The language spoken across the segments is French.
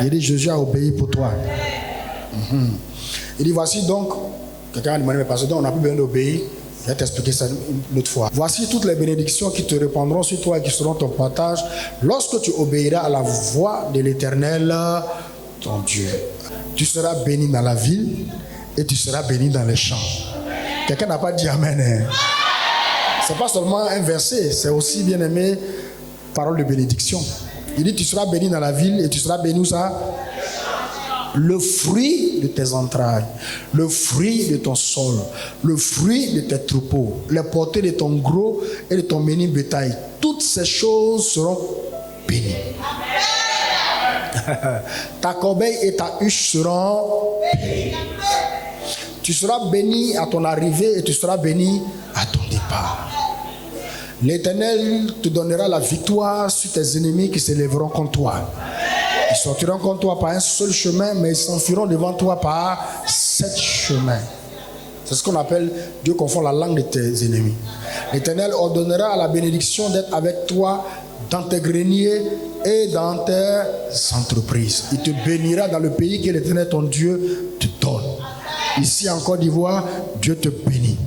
Il dit, Jésus a obéi pour toi. Il dit, voici donc, quelqu'un a demandé, mais parce que on n'a plus besoin d'obéir. Je vais t'expliquer ça une autre fois. Voici toutes les bénédictions qui te répandront sur toi et qui seront ton partage lorsque tu obéiras à la voix de l'Éternel, ton Dieu. Tu seras béni dans la ville et tu seras béni dans les champs. Quelqu'un n'a pas dit Amen. Hein? Ce n'est pas seulement un verset, c'est aussi, bien aimé, parole de bénédiction. Il dit, tu seras béni dans la ville et tu seras béni où ça? Le fruit de tes entrailles, le fruit de ton sol, le fruit de tes troupeaux, les portées de ton gros et de ton menu bétail. Toutes ces choses seront bénies. Ta corbeille et ta huche seront bénies. Tu seras béni à ton arrivée et tu seras béni à ton départ. L'Éternel te donnera la victoire sur tes ennemis qui s'élèveront contre toi. Ils sortiront contre toi par un seul chemin, mais ils s'enfuiront devant toi par 7 chemins. C'est ce qu'on appelle Dieu confond la langue de tes ennemis. L'Éternel ordonnera à la bénédiction d'être avec toi dans tes greniers et dans tes entreprises. Il te bénira dans le pays que l'Éternel ton Dieu te donne. Ici en Côte d'Ivoire, Dieu te bénit.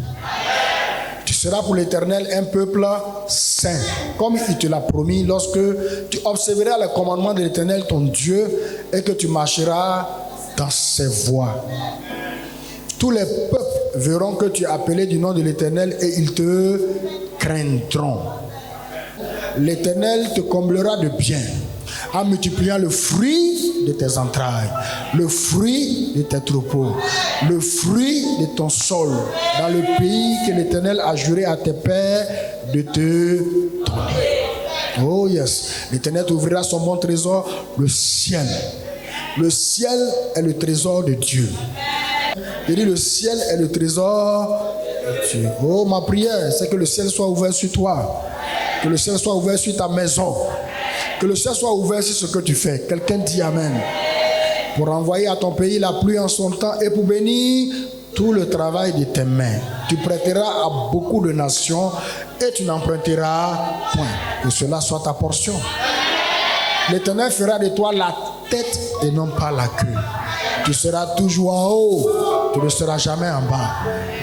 Tu seras pour l'Éternel un peuple saint, comme il te l'a promis lorsque tu observeras les commandements de l'Éternel ton Dieu et que tu marcheras dans ses voies. Tous les peuples verront que tu es appelé du nom de l'Éternel et ils te craindront. L'Éternel te comblera de bien en multipliant le fruit de tes entrailles, le fruit de tes troupeaux, le fruit de ton sol, dans le pays que l'Éternel a juré à tes pères de te donner. Oh yes, l'Éternel t'ouvrira son bon trésor, le ciel. Le ciel est le trésor de Dieu. Il dit le ciel est le trésor de Dieu. Oh, ma prière, c'est que le ciel soit ouvert sur toi. Que le ciel soit ouvert sur ta maison. Que le ciel soit ouvert sur ce que tu fais. Quelqu'un dit Amen. Pour envoyer à ton pays la pluie en son temps et pour bénir tout le travail de tes mains. Tu prêteras à beaucoup de nations et tu n'emprunteras point. Que cela soit ta portion. L'Éternel fera de toi la tête et non pas la queue. Tu seras toujours en haut, tu ne seras jamais en bas.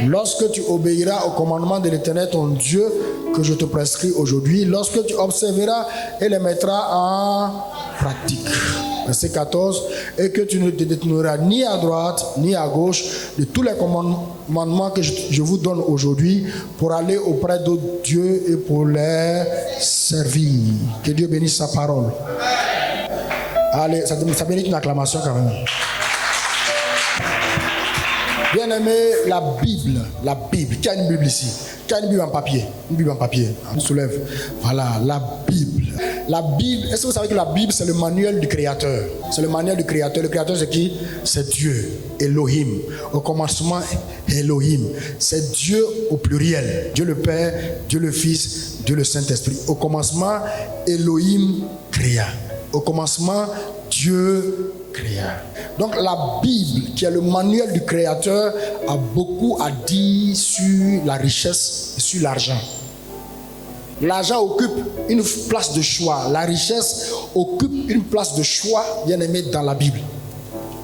Lorsque tu obéiras au commandement de l'Éternel ton Dieu que je te prescris aujourd'hui, lorsque tu observeras et les mettras en pratique. Verset 14, et que tu ne te détourneras ni à droite ni à gauche de tous les commandements que je vous donne aujourd'hui pour aller auprès d'autres dieux et pour les servir. Que Dieu bénisse sa parole. Allez, ça mérite une acclamation quand même. Bien aimé, la Bible. Qui a une Bible ici? Qui a une Bible en papier? Une Bible en papier. On soulève. Voilà, la Bible. La Bible, est-ce que vous savez que la Bible, c'est le manuel du Créateur? C'est le manuel du Créateur. Le Créateur, c'est qui? C'est Dieu, Elohim. Au commencement, Elohim. C'est Dieu au pluriel. Dieu le Père, Dieu le Fils, Dieu le Saint-Esprit. Au commencement, Elohim créa. Au commencement, Dieu créa. Donc la Bible, qui est le manuel du Créateur, a beaucoup à dire sur la richesse et sur l'argent. L'argent occupe une place de choix. La richesse occupe une place de choix, bien aimé, dans la Bible.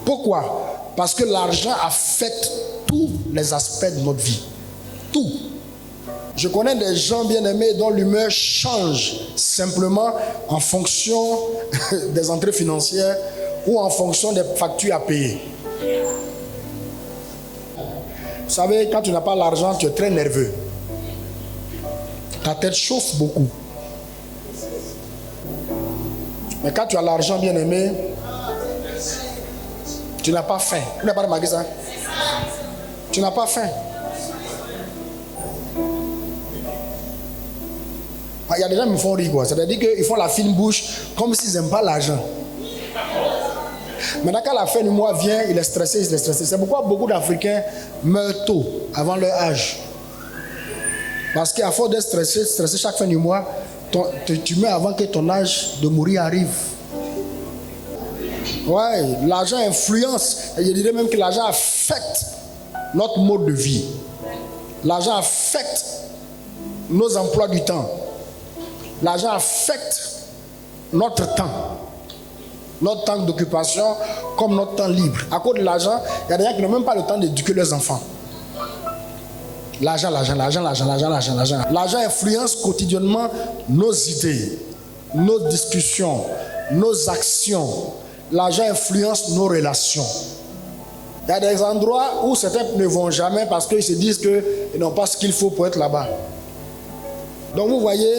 Pourquoi? Parce que l'argent affecte tous les aspects de notre vie. Tout. Je connais des gens, bien aimés, dont l'humeur change simplement en fonction des entrées financières ou en fonction des factures à payer. Vous savez, quand tu n'as pas l'argent, tu es très nerveux. Ta tête chauffe beaucoup. Mais quand tu as l'argent, bien aimé, tu n'as pas faim. Vous n'avez pas remarqué ça? Tu n'as pas faim. Il y a des gens qui me font rire, quoi. C'est-à-dire qu'ils font la fine bouche comme s'ils n'aiment pas l'argent. Maintenant, quand la fin du mois vient, il est stressé, C'est pourquoi beaucoup d'Africains meurent tôt, avant leur âge. Parce qu'à force d'être stressé chaque fin du mois, tu meurs avant que ton âge de mourir arrive. Ouais, l'argent influence. Et je dirais même que l'argent affecte notre mode de vie. L'argent affecte nos emplois du temps. L'argent affecte notre temps. notre temps d'occupation comme notre temps libre. À cause de l'argent, il y a des gens qui n'ont même pas le temps d'éduquer leurs enfants. L'argent. L'argent influence quotidiennement nos idées, nos discussions, nos actions. L'argent influence nos relations. Il y a des endroits où certains ne vont jamais parce qu'ils se disent qu'ils n'ont pas ce qu'il faut pour être là-bas. Donc vous voyez,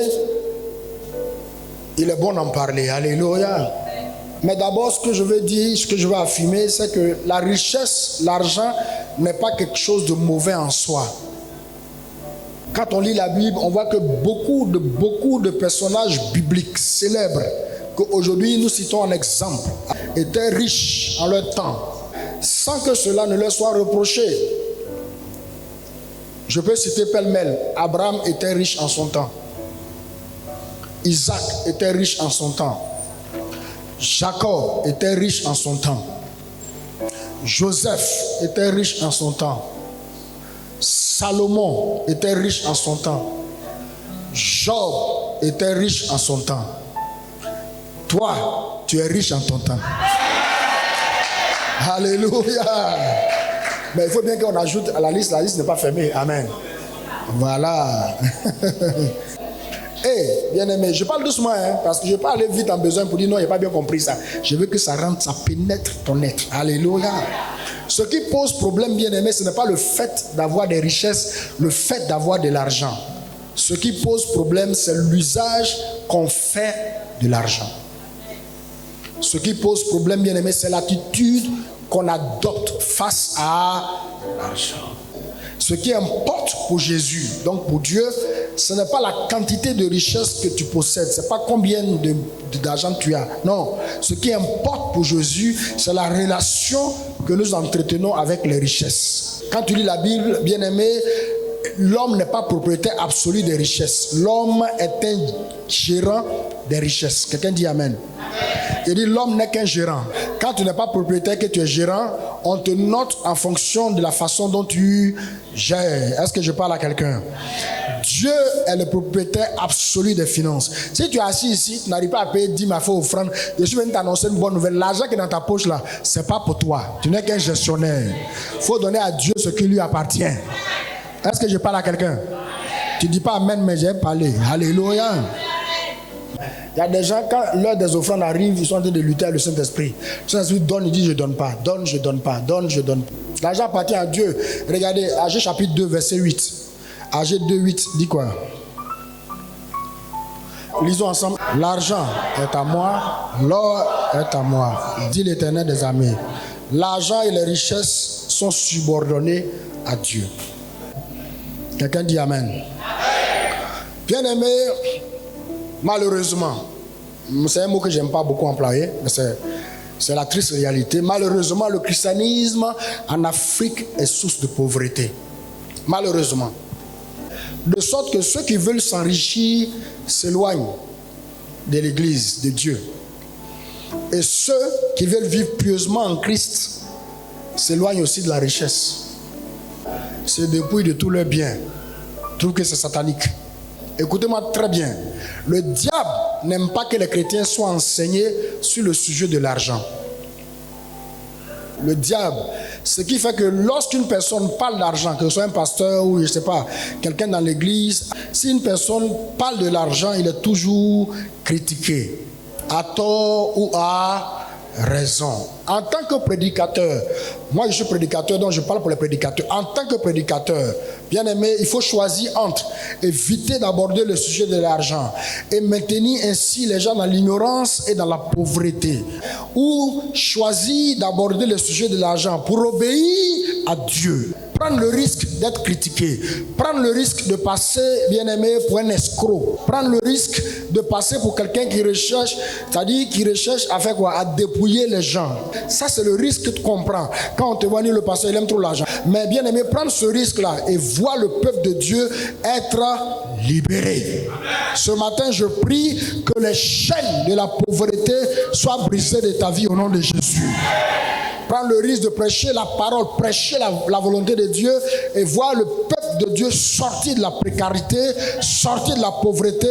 il est bon d'en parler. Alléluia. Mais d'abord, ce que je veux dire, ce que je veux affirmer, c'est que la richesse, l'argent n'est pas quelque chose de mauvais en soi. Quand on lit la Bible, on voit que beaucoup de personnages bibliques célèbres qu'aujourd'hui nous citons en exemple étaient riches en leur temps, sans que cela ne leur soit reproché. Je peux citer pêle-mêle. Abraham était riche en son temps. Isaac était riche en son temps. Jacob était riche en son temps. Joseph était riche en son temps. Salomon était riche en son temps. Job était riche en son temps. Toi, tu es riche en ton temps. Alléluia. Mais il faut bien qu'on ajoute à la liste n'est pas fermée. Amen. Voilà. Bien-aimé, je parle doucement, parce que je ne vais pas aller vite en besoin pour dire non, il n'a pas bien compris ça. Je veux que ça rentre, ça pénètre ton être. Alléluia. Ce qui pose problème, bien-aimé, ce n'est pas le fait d'avoir des richesses, le fait d'avoir de l'argent. Ce qui pose problème, c'est l'usage qu'on fait de l'argent. Ce qui pose problème, bien-aimé, c'est l'attitude qu'on adopte face à l'argent. Ce qui importe pour Jésus, donc pour Dieu, ce n'est pas la quantité de richesse que tu possèdes, ce n'est pas combien d'argent tu as. Non, ce qui importe pour Jésus, c'est la relation que nous entretenons avec les richesses. Quand tu lis la Bible, bien-aimé, l'homme n'est pas propriétaire absolu des richesses. L'homme est un gérant des richesses. Quelqu'un dit Amen. Il dit l'homme n'est qu'un gérant. Quand tu n'es pas propriétaire, que tu es gérant, on te note en fonction de la façon dont tu gères. Est-ce que je parle à quelqu'un? Dieu est le propriétaire absolu des finances. Si tu es assis ici, tu n'arrives pas à payer 10 000 fois offrande, je suis venu t'annoncer une bonne nouvelle. L'argent qui est dans ta poche là, ce n'est pas pour toi. Tu n'es qu'un gestionnaire. Il faut donner à Dieu ce qui lui appartient. Est-ce que je parle à quelqu'un? Tu ne dis pas Amen, mais j'ai parlé. Alléluia. Il y a des gens, quand l'heure des offrandes arrive, ils sont en train de lutter avec le Saint-Esprit. Le Saint-Esprit donne, il dit je ne donne pas. Donne, je ne donne pas. Donne, je ne donne pas. L'argent appartient à Dieu. Regardez, Agé chapitre 2, verset 8. Agé 2, 8 dit quoi? Lisons ensemble. L'argent est à moi, l'or est à moi, dit l'Éternel des armées. L'argent et les richesses sont subordonnés à Dieu. Quelqu'un dit Amen. Bien-aimé, malheureusement, c'est un mot que je n'aime pas beaucoup employer, mais c'est la triste réalité. Malheureusement, le christianisme en Afrique est source de pauvreté. Malheureusement. De sorte que ceux qui veulent s'enrichir s'éloignent de l'Église, de Dieu. Et ceux qui veulent vivre pieusement en Christ s'éloignent aussi de la richesse. Se dépouillent de tous leurs biens. Trouvent que c'est satanique. Écoutez-moi très bien. Le diable n'aime pas que les chrétiens soient enseignés sur le sujet de l'argent. Le diable, ce qui fait que lorsqu'une personne parle d'argent, que ce soit un pasteur ou je ne sais pas, quelqu'un dans l'église, si une personne parle de l'argent, il est toujours critiqué, à tort ou à raison. En tant que prédicateur, moi je suis prédicateur, donc je parle pour les prédicateurs. En tant que prédicateur, bien aimé, il faut choisir entre éviter d'aborder le sujet de l'argent et maintenir ainsi les gens dans l'ignorance et dans la pauvreté, ou choisir d'aborder le sujet de l'argent pour obéir à Dieu. Prendre le risque d'être critiqué, prendre le risque de passer, bien aimé, pour un escroc, prendre le risque de passer pour quelqu'un qui recherche, c'est-à-dire qui recherche à faire quoi? À dépouiller les gens. Ça, c'est le risque que tu comprends. Quand on te voit, le pasteur, il aime trop l'argent. Mais bien aimé, prendre ce risque-là et voir le peuple de Dieu être libéré. Ce matin, je prie que les chaînes de la pauvreté soient brisées de ta vie au nom de Jésus. Prendre le risque de prêcher la parole, prêcher la volonté de Dieu et voir le peuple de Dieu sortir de la précarité, sortir de la pauvreté,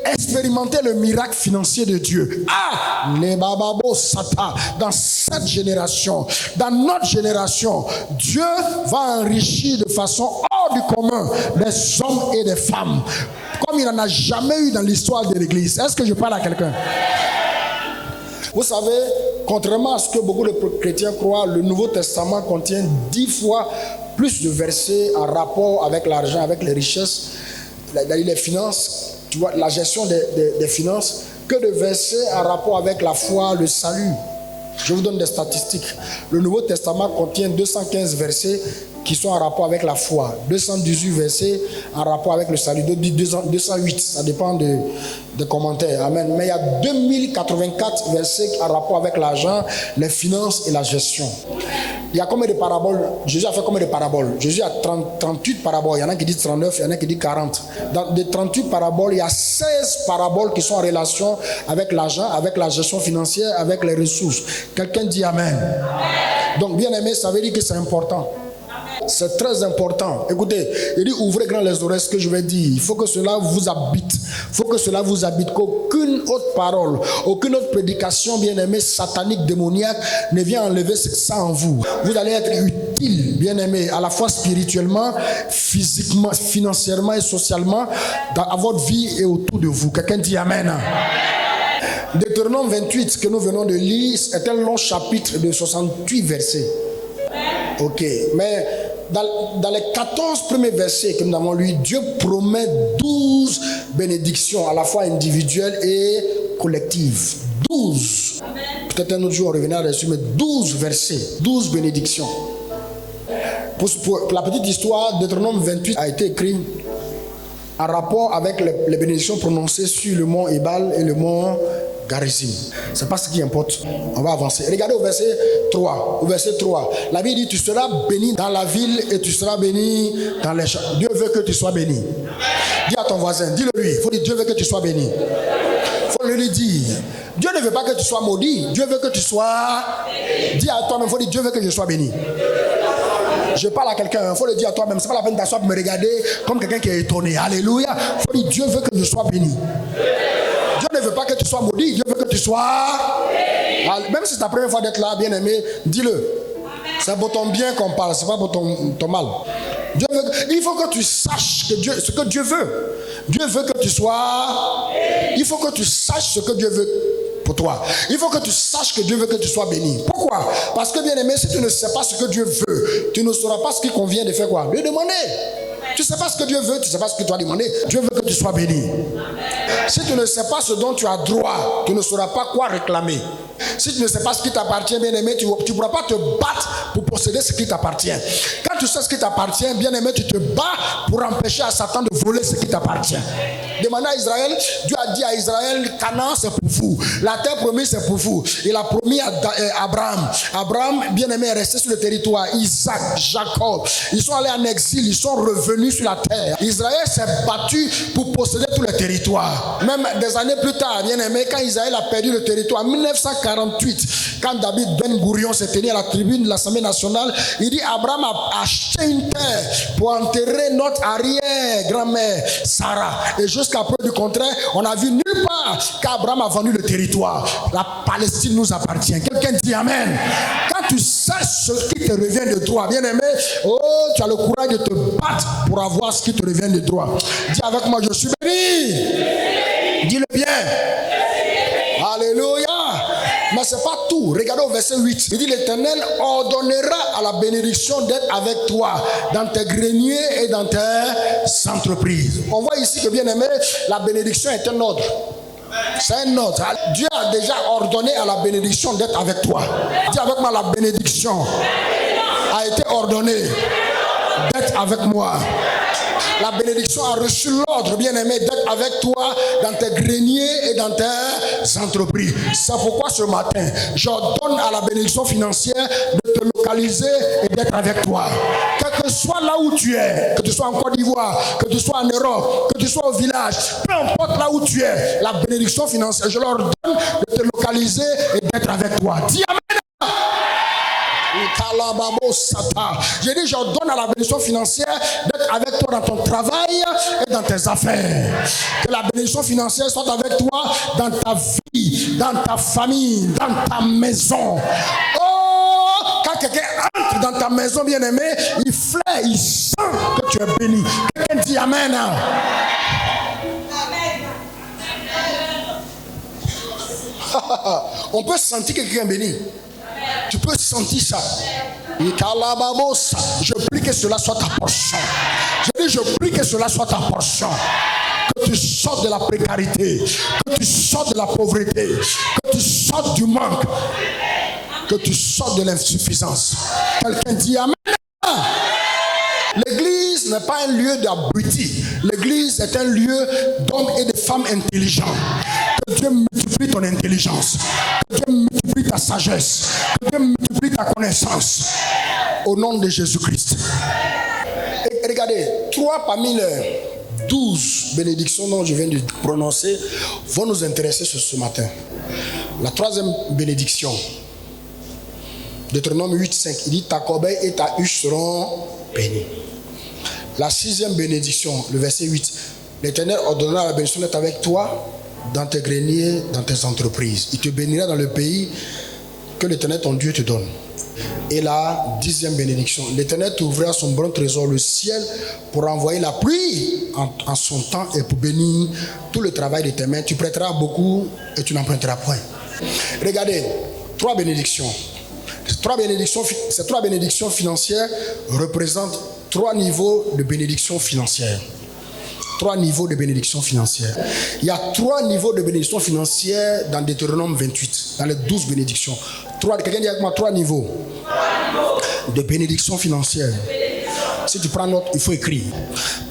expérimenter le miracle financier de Dieu. Ah, les bababo sata, dans cette génération, dans notre génération, Dieu va enrichir de façon hors du commun des hommes et des femmes, comme il n'en a jamais eu dans l'histoire de l'Église. Est-ce que je parle à quelqu'un? Vous savez, contrairement à ce que beaucoup de chrétiens croient, le Nouveau Testament contient 10 fois plus de versets en rapport avec l'argent, avec les richesses, les finances, tu vois, la gestion des finances, que de versets en rapport avec la foi, le salut. Je vous donne des statistiques. Le Nouveau Testament contient 215 versets qui sont en rapport avec la foi, 218 versets en rapport avec le salut, 208, ça dépend des commentaires. Amen. Mais il y a 2084 versets en rapport avec l'argent, les finances et la gestion. Il y a combien de paraboles? Jésus a fait combien de paraboles? Jésus a 38 paraboles. Il y en a qui disent 39, il y en a qui disent 40. Dans les 38 paraboles, il y a 16 paraboles qui sont en relation avec l'argent, avec la gestion financière, avec les ressources. Quelqu'un dit Amen. Donc, bien aimé, ça veut dire que c'est important. C'est très important. Écoutez, il dit ouvrez grand les oreilles, ce que je vais dire. Il faut que cela vous habite. Il faut que cela vous habite. Qu'aucune autre parole, aucune autre prédication, bien-aimée, satanique, démoniaque, ne vient enlever ça en vous. Vous allez être utile, bien-aimé, à la fois spirituellement, physiquement, financièrement et socialement, à votre vie et autour de vous. Quelqu'un dit Amen. Deutéronome 28, que nous venons de lire, est un long chapitre de 68 versets. Ok, mais dans les 14 premiers versets que nous avons lus, Dieu promet 12 bénédictions, à la fois individuelles et collectives. 12. Peut-être un autre jour on reviendra dessus, mais 12 versets, 12 bénédictions. Pour la petite histoire, Deutéronome 28 a été écrit en rapport avec les bénédictions prononcées sur le mont Ebal et le mont Garizim. C'est pas ce qui importe. On va avancer. Regardez au verset 3. Au verset 3. La Bible dit tu seras béni dans la ville et tu seras béni dans les champs. Dieu veut que tu sois béni. Dis à ton voisin, dis-le lui. Il faut dire Dieu veut que tu sois béni. Il faut lui dire. Dieu ne veut pas que tu sois maudit. Dieu veut que tu sois. Dis à toi-même, il faut dire Dieu veut que je sois béni. Je parle à quelqu'un, il faut le dire à toi-même. C'est pas la peine d'asseoir pour me regarder comme quelqu'un qui est étonné. Alléluia. Il faut dire Dieu veut que je sois béni. Dieu ne veut pas que tu sois maudit, Dieu veut que tu sois. Même si c'est ta première fois d'être là, bien aimé, dis-le. C'est pour ton bien qu'on parle, c'est pas pour ton mal. Dieu veut, il faut que tu saches ce que Dieu veut. Dieu veut que tu sois. Il faut que tu saches ce que Dieu veut pour toi. Il faut que tu saches que Dieu veut que tu sois béni. Pourquoi? Parce que bien aimé, si tu ne sais pas ce que Dieu veut, tu ne sauras pas ce qu'il convient de faire quoi? De demander. Tu ne sais pas ce que Dieu veut, tu ne sais pas ce que tu as demandé. Dieu veut que tu sois béni. Si tu ne sais pas ce dont tu as droit, tu ne sauras pas quoi réclamer. Si tu ne sais pas ce qui t'appartient, bien aimé, tu ne pourras pas te battre pour posséder ce qui t'appartient. Quand tu sais ce qui t'appartient, bien aimé, tu te bats pour empêcher à Satan de voler ce qui t'appartient. Demandez à Israël, Dieu a dit à Israël, Canaan c'est pour vous. La terre promise c'est pour vous. Il a promis à Abraham. Abraham, bien aimé, est resté sur le territoire. Isaac, Jacob, ils sont allés en exil, ils sont revenus sur la terre. Israël s'est battu pour posséder tout le territoire. Même des années plus tard, bien aimé, quand Israël a perdu le territoire, en 1948, quand David Ben Gourion s'est tenu à la tribune de l'Assemblée nationale, il dit Abraham a acheté une terre pour enterrer notre arrière-grand-mère Sarah. Et jusqu'à preuve du contraire, on a vu nulle part qu'Abraham a vendu le territoire. La Palestine nous appartient. Quelqu'un dit Amen. Quand tu sais ce qui te revient de droit, bien aimé, oh, tu as le courage de te battre pour avoir ce qui te revient de droit. Dis avec moi, je suis béni. Dis-le bien. Alléluia. Mais ce n'est pas tout. Regardez au verset 8. Il dit l'Éternel ordonnera à la bénédiction d'être avec toi dans tes greniers et dans tes entreprises. On voit ici que bien aimé, la bénédiction est un ordre. C'est un ordre. Dieu a déjà ordonné à la bénédiction d'être avec toi. Dis avec moi, la bénédiction a été ordonnée d'être avec moi. La bénédiction a reçu l'ordre, bien-aimé, d'être avec toi dans tes greniers et dans tes entreprises. C'est pourquoi ce matin, j'ordonne à la bénédiction financière de te localiser et d'être avec toi. Quel que soit là où tu es, que tu sois en Côte d'Ivoire, que tu sois en Europe, que tu sois au village, peu importe là où tu es, la bénédiction financière, je leur donne de te localiser et d'être avec toi. Dis Amen. J'ai dit, j'ordonne à la bénédiction financière d'être avec toi dans ton travail et dans tes affaires. Que la bénédiction financière soit avec toi dans ta vie, dans ta famille, dans ta maison. Oh, quand quelqu'un entre dans ta maison bien-aimée, il flaire, il sent que tu es béni. Quelqu'un dit Amen. On peut sentir que quelqu'un est béni. Tu peux sentir ça. Je prie que cela soit ta portion. Je prie que cela soit ta portion. Que tu sortes de la précarité, que tu sortes de la pauvreté, que tu sortes du manque, que tu sortes de l'insuffisance. Quelqu'un dit Amen. L'église n'est pas un lieu d'abrutis. L'église est un lieu d'hommes et de femmes intelligents. Que Dieu multiplie ton intelligence. Que Dieu multiplie ta sagesse. Que Dieu multiplie ta connaissance. Au nom de Jésus-Christ. Et regardez, 3 parmi les 12 bénédictions dont je viens de prononcer vont nous intéresser ce matin. La 3e bénédiction, Deutéronome 8:5, il dit ta corbeille et ta huche seront bénies. La 6e bénédiction, le verset 8, l'Éternel ordonnera la bénédiction d'être avec toi dans tes greniers, dans tes entreprises. Il te bénira dans le pays que l'Éternel ton Dieu te donne. Et la 10e bénédiction, l'Éternel t'ouvrira son bon trésor, le ciel, pour envoyer la pluie en son temps et pour bénir tout le travail de tes mains. Tu prêteras beaucoup et tu n'emprunteras point. Regardez, 3 bénédictions. Ces 3 bénédictions financières représentent 3 niveaux de bénédiction financière. 3 niveaux de bénédiction financière. Il y a 3 niveaux de bénédiction financière dans Deutéronome 28, dans les 12 bénédictions. Quelqu'un dit avec moi 3 niveaux de bénédiction financière. Si tu prends note, il faut écrire.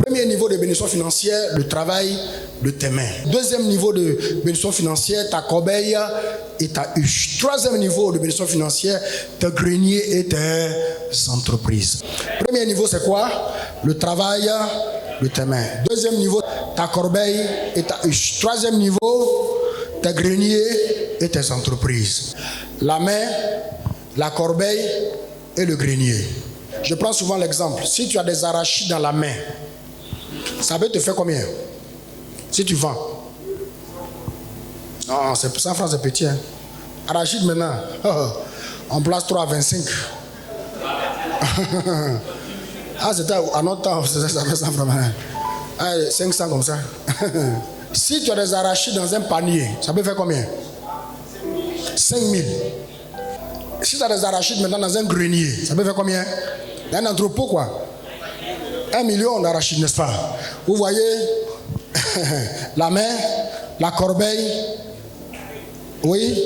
Premier niveau de bénédiction financière, le travail de tes mains. 2e niveau de bénédiction financière, ta corbeille et ta huche. 3e niveau de bénédiction financière, tes greniers et tes entreprises. Premier niveau, c'est quoi? Le travail de tes mains. 2e niveau, ta corbeille et ta huche. 3e niveau, tes greniers et tes entreprises. La main, la corbeille et le grenier. Je prends souvent l'exemple. Si tu as des arachides dans la main, ça peut te faire combien? Si tu vends. Non, c'est 100 francs, c'est petit. Hein? Arachide maintenant, on place 3 à 25. Ah, c'était à notre temps, ça fait 100 francs. 500 comme ça. Si tu as des arachides dans un panier, ça peut faire combien? 5000. Si tu as des arachides maintenant dans un grenier, ça peut faire combien? Un entrepôt quoi. 1 million d'arachides, n'est-ce pas? Vous voyez la main, la corbeille, oui,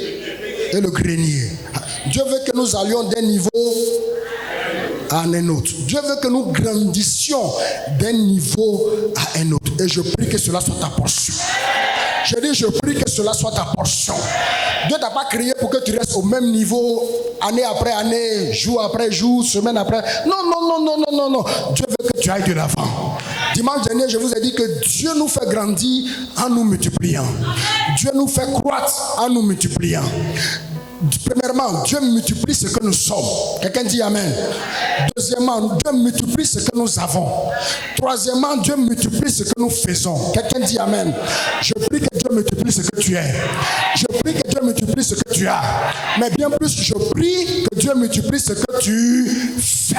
et le grenier. Dieu veut que nous allions d'un niveau à un autre. Dieu veut que nous grandissions d'un niveau à un autre. Et je prie que cela soit ta portion. Je dis, je prie que cela soit ta portion. Dieu t'a pas créé pour que tu restes au même niveau, année après année, jour après jour, semaine après. Non. Dieu veut que tu ailles de l'avant. Dimanche dernier, je vous ai dit que Dieu nous fait grandir en nous multipliant. Dieu nous fait croître en nous multipliant. Premièrement, Dieu multiplie ce que nous sommes. Quelqu'un dit Amen. Deuxièmement, Dieu multiplie ce que nous avons. Troisièmement, Dieu multiplie ce que nous faisons. Quelqu'un dit Amen. Je prie que Dieu multiplie ce que tu es. Je prie que Dieu multiplie ce que tu as. Mais bien plus, je prie que Dieu multiplie ce que tu fais.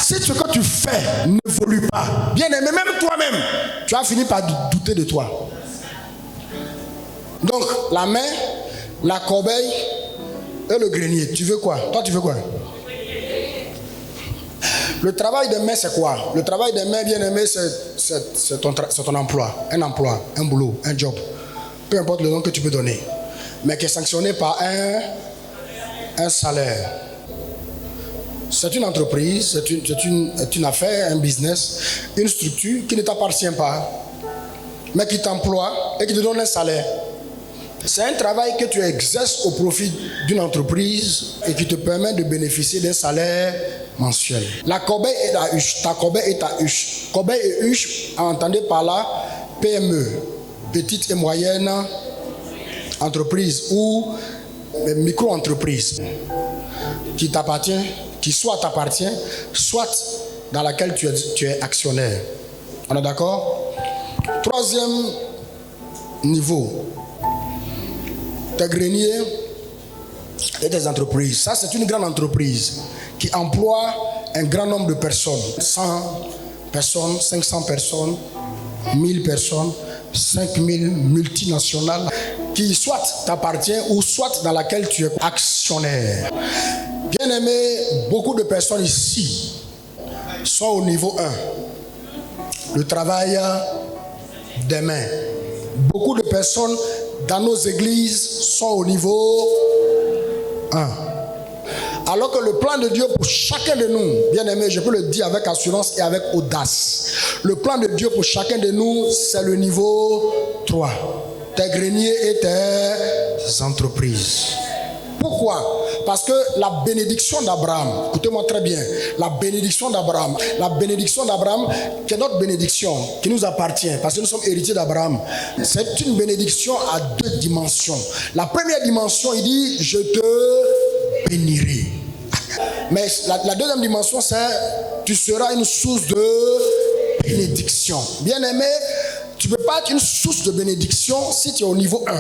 Si ce que tu fais n'évolue pas, bien aimé, même toi-même, tu vas finir par douter de toi. Donc, la main, la corbeille et le grenier. Tu veux quoi? Toi, tu veux quoi? Le travail des mains, c'est quoi? Le travail des mains, bien aimé, c'est ton emploi. Un emploi, un boulot, un job. Peu importe le nom que tu peux donner. Mais qui est sanctionné par un salaire. C'est une entreprise, c'est une affaire, un business, une structure qui ne t'appartient pas, mais qui t'emploie et qui te donne un salaire. C'est un travail que tu exerces au profit d'une entreprise et qui te permet de bénéficier d'un salaire mensuel. La corbeille et la huche, ta corbeille et ta huche. Corbeille et huche, entendez par là PME, petite et moyenne entreprise ou micro-entreprise qui t'appartient, qui soit t'appartient, soit dans laquelle tu es actionnaire. On est d'accord? Troisième niveau, tes greniers et tes entreprises. Ça, c'est une grande entreprise qui emploie un grand nombre de personnes. 100 personnes, 500 personnes, 1000 personnes, 5000 multinationales qui soit t'appartient ou soit dans laquelle tu es actionnaire. Bien aimé, beaucoup de personnes ici sont au niveau 1. Le travail des mains. Beaucoup de personnes dans nos églises sont au niveau 1. Alors que le plan de Dieu pour chacun de nous, bien aimé, je peux le dire avec assurance et avec audace. Le plan de Dieu pour chacun de nous, c'est le niveau 3. Tes greniers et tes entreprises. Pourquoi? Parce que la bénédiction d'Abraham, écoutez-moi très bien, la bénédiction d'Abraham qui est notre bénédiction, qui nous appartient, parce que nous sommes héritiers d'Abraham, c'est une bénédiction à 2 dimensions. La première dimension, il dit, je te bénirai. Mais la deuxième dimension, c'est, tu seras une source de bénédiction. Bien aimé, tu ne peux pas être une source de bénédiction si tu es au niveau 1.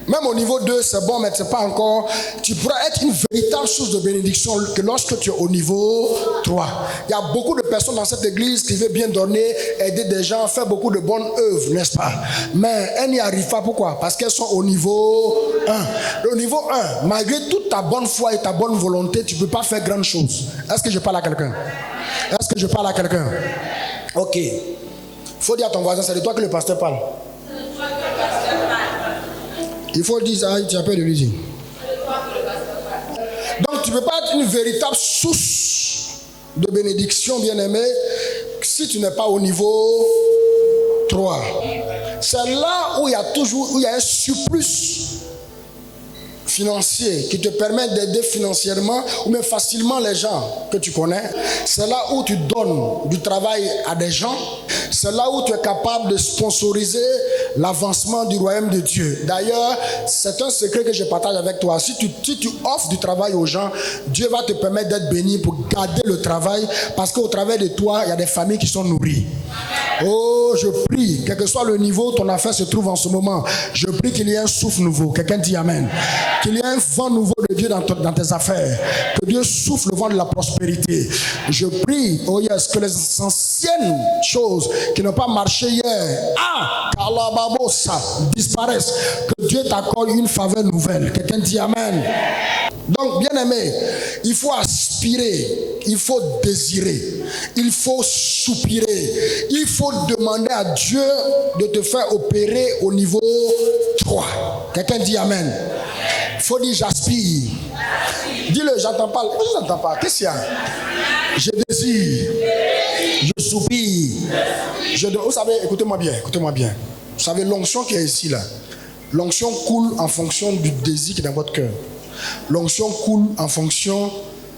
Même au niveau 2, c'est bon, mais c'est pas encore. Tu pourras être une véritable source de bénédiction que lorsque tu es au niveau 3. Il y a beaucoup de personnes dans cette église qui veulent bien donner, aider des gens, faire beaucoup de bonnes œuvres, n'est-ce pas? Mais elles n'y arrivent pas. Pourquoi? Parce qu'elles sont au niveau 1. Au niveau 1, malgré toute ta bonne foi et ta bonne volonté, tu ne peux pas faire grande chose. Est-ce que je parle à quelqu'un? Est-ce que je parle à quelqu'un? Ok. Il faut dire à ton voisin, c'est de toi que le pasteur parle. Il faut dire ça, tu as peur de lui dire. Donc tu ne peux pas être une véritable source de bénédiction, bien-aimé, si tu n'es pas au niveau 3. C'est là où il y a un surplus financier qui te permet d'aider financièrement ou même facilement les gens que tu connais. C'est là où tu donnes du travail à des gens. C'est là où tu es capable de sponsoriser l'avancement du royaume de Dieu. D'ailleurs, c'est un secret que je partage avec toi. Si tu offres du travail aux gens, Dieu va te permettre d'être béni pour garder le travail, parce qu'au travers de toi, il y a des familles qui sont nourries. Oh, je prie, quel que soit le niveau où ton affaire se trouve en ce moment, je prie qu'il y ait un souffle nouveau. Quelqu'un dit Amen. Qu'il y ait un vent nouveau de Dieu dans tes affaires. Que Dieu souffle le vent de la prospérité. Je prie, oh yes, que les anciennes choses qui n'ont pas marché hier, Kalababosa, disparaissent. Que Dieu t'accorde une faveur nouvelle. Quelqu'un dit Amen. Donc, bien aimé, il faut aspirer, il faut désirer, il faut soupirer, il faut demander à Dieu de te faire opérer au niveau 3. Quelqu'un dit Amen. Il faut dire j'aspire. Dis-le, j'entends pas. Je n'entends pas. Qu'est-ce qu'il y a? Je désire. Je soupire. Vous savez, écoutez-moi bien, écoutez-moi bien. Vous savez, l'onction qui est ici, là, l'onction coule en fonction du désir qui est dans votre cœur. L'onction coule en fonction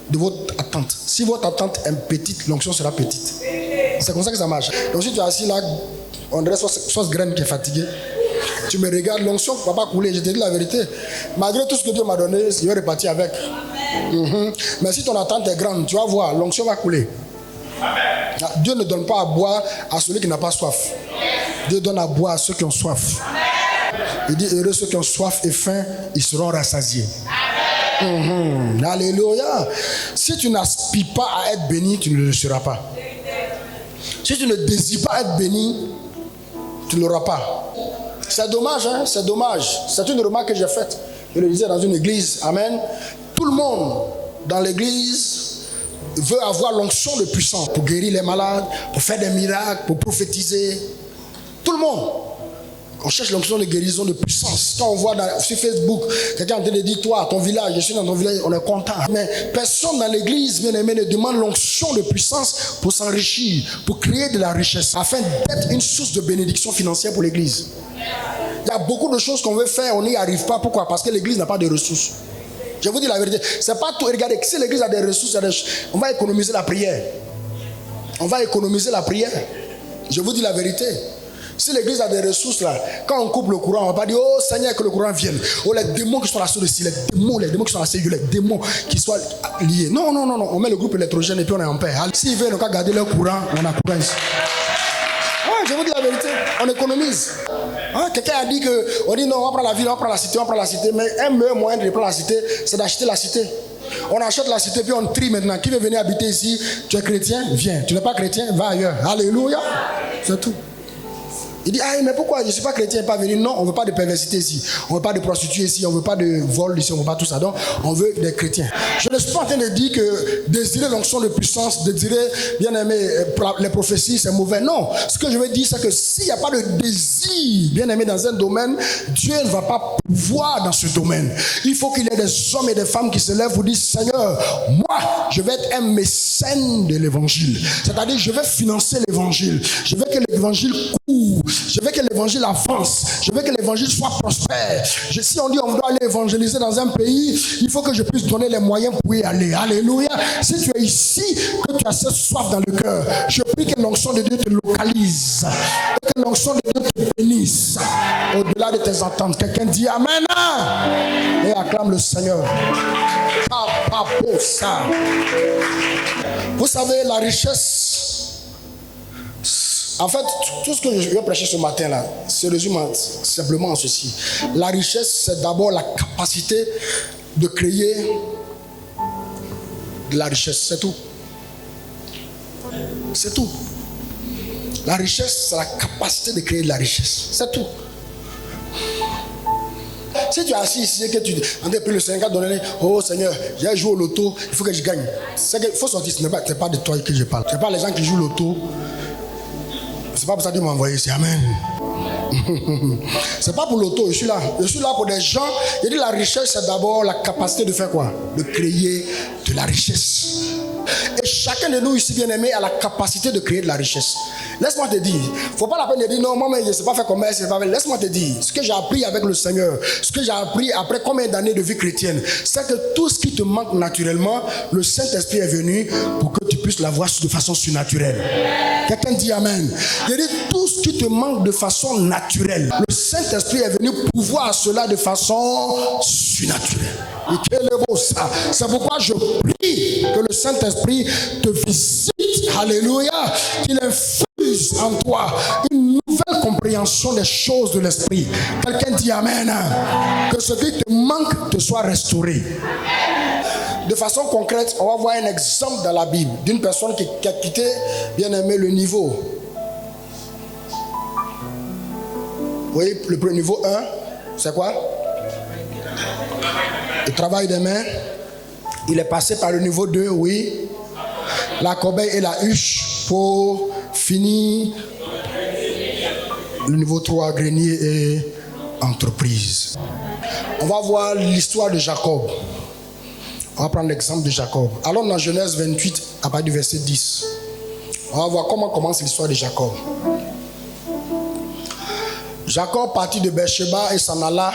de votre attente. Si votre attente est petite, l'onction sera petite. C'est comme ça que ça marche. Donc si tu es assis là, on dirait soit graine qui est fatigué. Tu me regardes, l'onction ne va pas couler, je te dis la vérité. Malgré tout ce que Dieu m'a donné, je vais repartir avec. Mais si ton attente est grande, tu vas voir, l'onction va couler. Amen. Dieu ne donne pas à boire à celui qui n'a pas soif. Dieu donne à boire à ceux qui ont soif. Il dit, heureux ceux qui ont soif et faim, ils seront rassasiés. Alléluia. Si tu n'aspires pas à être béni, tu ne le seras pas. Si tu ne désires pas être béni, tu ne l'auras pas. C'est dommage, hein? C'est dommage. C'est une remarque que j'ai faite. Je le disais dans une église. Amen. Tout le monde dans l'église veut avoir l'onction de puissance pour guérir les malades, pour faire des miracles, pour prophétiser. Tout le monde. On cherche l'onction de guérison, de puissance. Quand on voit sur Facebook, quelqu'un est en train de dire, toi, ton village, je suis dans ton village, on est content. Mais personne dans l'église, bien aimé, ne demande l'onction de puissance pour s'enrichir, pour créer de la richesse, afin d'être une source de bénédiction financière pour l'église. Il y a beaucoup de choses qu'on veut faire, on n'y arrive pas. Pourquoi? Parce que l'église n'a pas de ressources. Je vous dis la vérité, c'est pas tout. Regardez, si l'église a des ressources, on va économiser la prière. On va économiser la prière. Je vous dis la vérité. Si l'église a des ressources là, quand on coupe le courant, on va pas dire oh Seigneur que le courant vienne. Oh les démons qui sont là sur le site, les démons qui sont là sur les démons qui soient liés. Non, on met le groupe électrogène et puis on est en paix. S'ils veulent on va garder leur courant, on a courant ici. Ouais, je vous dis la vérité, on économise. Hein? Quelqu'un a dit on dit non, on prend la ville, on prend la cité, mais un meilleur moyen de prendre la cité, c'est d'acheter la cité. On achète la cité puis on trie maintenant. Qui veut venir habiter ici? Tu es chrétien? Viens. Tu n'es pas chrétien? Va ailleurs. Alléluia. C'est tout. Il dit, mais pourquoi je ne suis pas chrétien et pas venir? Non, on ne veut pas de perversité ici. On ne veut pas de prostituées ici. On ne veut pas de vol ici. On ne veut pas tout ça. Donc, on veut des chrétiens. Je ne suis pas en train de dire que désirer l'onction de puissance, désirer, bien aimé, les prophéties, c'est mauvais. Non. Ce que je veux dire, c'est que s'il n'y a pas de désir, bien aimé, dans un domaine, Dieu ne va pas pouvoir dans ce domaine. Il faut qu'il y ait des hommes et des femmes qui se lèvent pour dire, Seigneur, moi, je vais être un mécène de l'évangile. C'est-à-dire, je vais financer l'évangile. Je veux que l'évangile court. Je veux que l'évangile avance. Je veux que l'évangile soit prospère. Si on dit on doit aller évangéliser dans un pays, il faut que je puisse donner les moyens pour y aller. Alléluia. Si tu es ici, que tu as cette soif dans le cœur, je prie que l'onction de Dieu te localise. Que l'onction de Dieu te bénisse. Au-delà de tes attentes. Quelqu'un dit Amen. Et acclame le Seigneur. Vous savez, la richesse. En fait, tout ce que je vais prêcher ce matin là, se résume simplement en ceci. La richesse, c'est d'abord la capacité de créer de la richesse. C'est tout. C'est tout. La richesse, c'est la capacité de créer de la richesse. C'est tout. Si tu es assis ici et que tu dis le Seigneur donné, oh Seigneur, j'ai joué au loto, il faut que je gagne. Il faut sortir, ce n'est pas de toi que je parle. Ce n'est pas les gens qui jouent au loto. C'est pas pour ça que Dieu m'a envoyé ici. Amen. C'est pas pour l'auto, je suis là. Je suis là pour des gens. Il dit la richesse, c'est d'abord la capacité de faire quoi? De créer de la richesse. Et chacun de nous ici, bien aimé, a la capacité de créer de la richesse. Laisse-moi te dire, il ne faut pas la peine de dire non, moi, mais je ne sais pas faire commerce. Laisse-moi te dire, ce que j'ai appris avec le Seigneur, ce que j'ai appris après combien d'années de vie chrétienne, c'est que tout ce qui te manque naturellement, le Saint-Esprit est venu pour que tu puisses l'avoir de façon surnaturelle. Quelqu'un dit Amen. Il dit tout ce qui te manque de façon naturelle, le Saint-Esprit est venu pouvoir cela de façon surnaturelle. C'est pourquoi je prie que le Saint-Esprit te visite. Alléluia. Qu'il infuse en toi une nouvelle compréhension des choses de l'Esprit. Quelqu'un dit Amen. Que ce qui te manque te soit restauré. De façon concrète, on va voir un exemple dans la Bible d'une personne qui a quitté, bien aimé, le niveau. Vous voyez, le premier niveau 1, c'est quoi? Le travail des mains. Il est passé par le niveau 2, oui. La corbeille et la huche pour finir. Le niveau 3, grenier et entreprise. On va voir l'histoire de Jacob. On va prendre l'exemple de Jacob. Allons dans Genèse 28, à partir du verset 10. On va voir comment commence l'histoire de Jacob. Jacob partit de Beersheba et s'en alla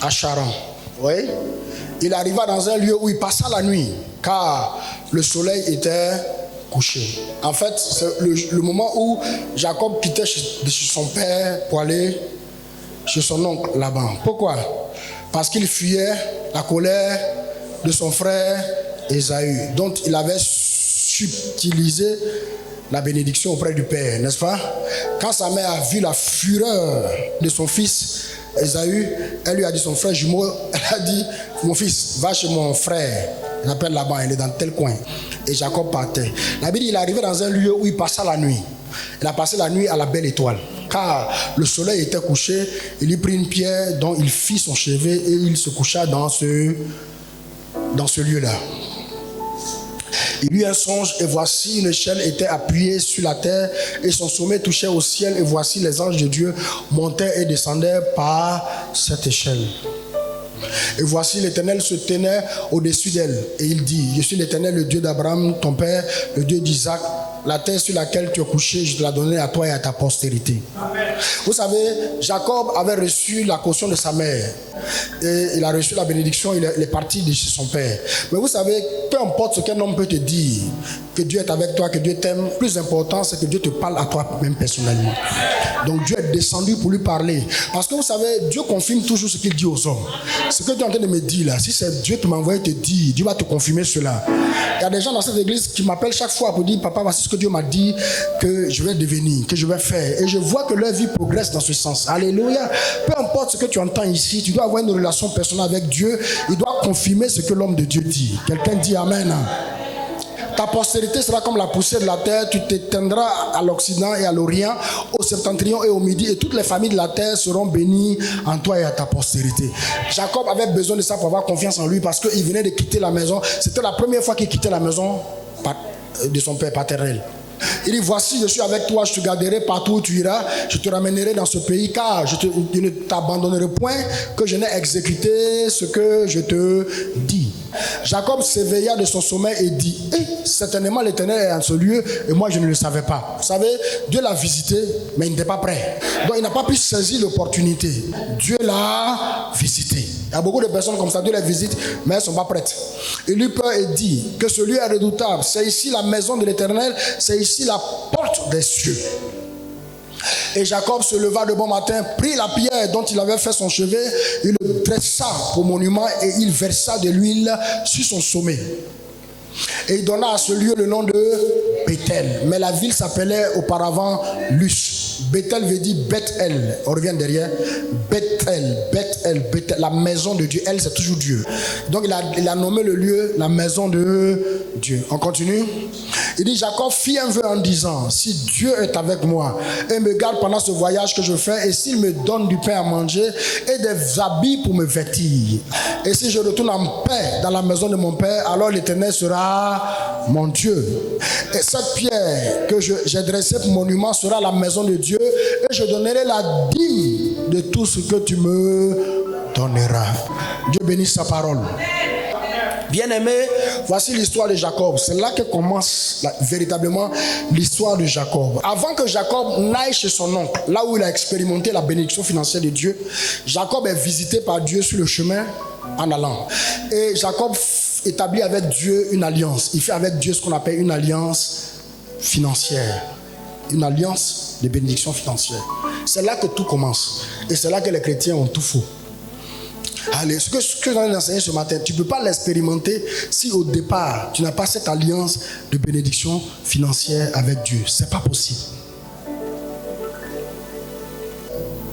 à Charan. Oui. Il arriva dans un lieu où il passa la nuit, car le soleil était couché. En fait, c'est le moment où Jacob quittait de chez son père pour aller chez son oncle Laban. Pourquoi? Parce qu'il fuyait la colère de son frère Ésaü, dont il avait subtilisé la bénédiction auprès du père, n'est-ce pas? Quand sa mère a vu la fureur de son fils Ésaü, elle lui a dit, son frère jumeau, elle a dit, mon fils, va chez mon frère, il s'appelle Laban, il est dans tel coin. Et Jacob partait. La Bible dit, il est arrivé dans un lieu où il passa la nuit. Il a passé la nuit à la belle étoile, car le soleil était couché. Il y prit une pierre dont il fit son chevet et il se coucha dans ce lieu-là. Il eut un songe et voici une échelle était appuyée sur la terre et son sommet touchait au ciel et voici les anges de Dieu montaient et descendaient par cette échelle. Et voici l'Éternel se tenait au-dessus d'elle et il dit, je suis l'Éternel, le Dieu d'Abraham, ton père, le Dieu d'Isaac. La terre sur laquelle tu es couché, je te la donnerai à toi et à ta postérité. Amen. Vous savez, Jacob avait reçu la caution de sa mère. Et il a reçu la bénédiction, il est parti de chez son père. Mais vous savez, peu importe ce qu'un homme peut te dire, que Dieu est avec toi, que Dieu t'aime. Le plus important, c'est que Dieu te parle à toi-même personnellement. Donc Dieu est descendu pour lui parler. Parce que vous savez, Dieu confirme toujours ce qu'il dit aux hommes. Ce que tu es en train de me dire là, si c'est Dieu qui m'a envoyé te dire, Dieu va te confirmer cela. Il y a des gens dans cette église qui m'appellent chaque fois pour dire, papa, voici ce que Dieu m'a dit que je vais devenir, que je vais faire. Et je vois que leur vie progresse dans ce sens. Alléluia. Peu importe ce que tu entends ici, tu dois avoir une relation personnelle avec Dieu. Il doit confirmer ce que l'homme de Dieu dit. Quelqu'un dit Amen. Ta postérité sera comme la poussière de la terre. Tu t'éteindras à l'Occident et à l'Orient, au septentrion et au midi. Et toutes les familles de la terre seront bénies en toi et à ta postérité. Jacob avait besoin de ça pour avoir confiance en lui parce qu'il venait de quitter la maison. C'était la première fois qu'il quittait la maison de son père paternel. Il dit, voici, je suis avec toi, je te garderai partout où tu iras, je te ramènerai dans ce pays, car je ne t'abandonnerai point que je n'ai exécuté ce que je te dis. Jacob s'éveilla de son sommeil et dit, certainement l'Éternel est en ce lieu et moi je ne le savais pas. Vous savez, Dieu l'a visité, mais il n'était pas prêt. Donc il n'a pas pu saisir l'opportunité. Dieu l'a visité. Il y a beaucoup de personnes comme ça, Dieu les visite, mais elles ne sont pas prêtes. Il eut peur et dit que ce lieu est redoutable. C'est ici la maison de l'Éternel, c'est ici la porte des cieux. Et Jacob se leva de bon matin, prit la pierre dont il avait fait son chevet, il le dressa pour monument et il versa de l'huile sur son sommet. Et il donna à ce lieu le nom de Bethel. Mais la ville s'appelait auparavant Luz. Bethel veut dire Bethel. On revient derrière. Bethel, Bethel, Bethel. La maison de Dieu. Elle, c'est toujours Dieu. Donc il a nommé le lieu la maison de Dieu. On continue. Il dit, Jacob fit un vœu en disant, si Dieu est avec moi et me garde pendant ce voyage que je fais, et s'il me donne du pain à manger et des habits pour me vêtir, et si je retourne en paix dans la maison de mon père, alors l'Éternel sera mon Dieu. Et cette pierre que j'ai dressée pour monument sera la maison de Dieu, et je donnerai la dîme de tout ce que tu me donneras. Dieu bénisse sa parole. Bien-aimé, voici l'histoire de Jacob. C'est là que commence véritablement l'histoire de Jacob. Avant que Jacob n'aille chez son oncle, là où il a expérimenté la bénédiction financière de Dieu, Jacob est visité par Dieu sur le chemin en allant. Et Jacob établit avec Dieu une alliance. Il fait avec Dieu ce qu'on appelle une alliance financière. Une alliance de bénédiction financière. C'est là que tout commence. Et c'est là que les chrétiens ont tout faux. Allez, ce que j'ai enseigné ce matin, tu ne peux pas l'expérimenter si au départ, tu n'as pas cette alliance de bénédiction financière avec Dieu. Ce n'est pas possible.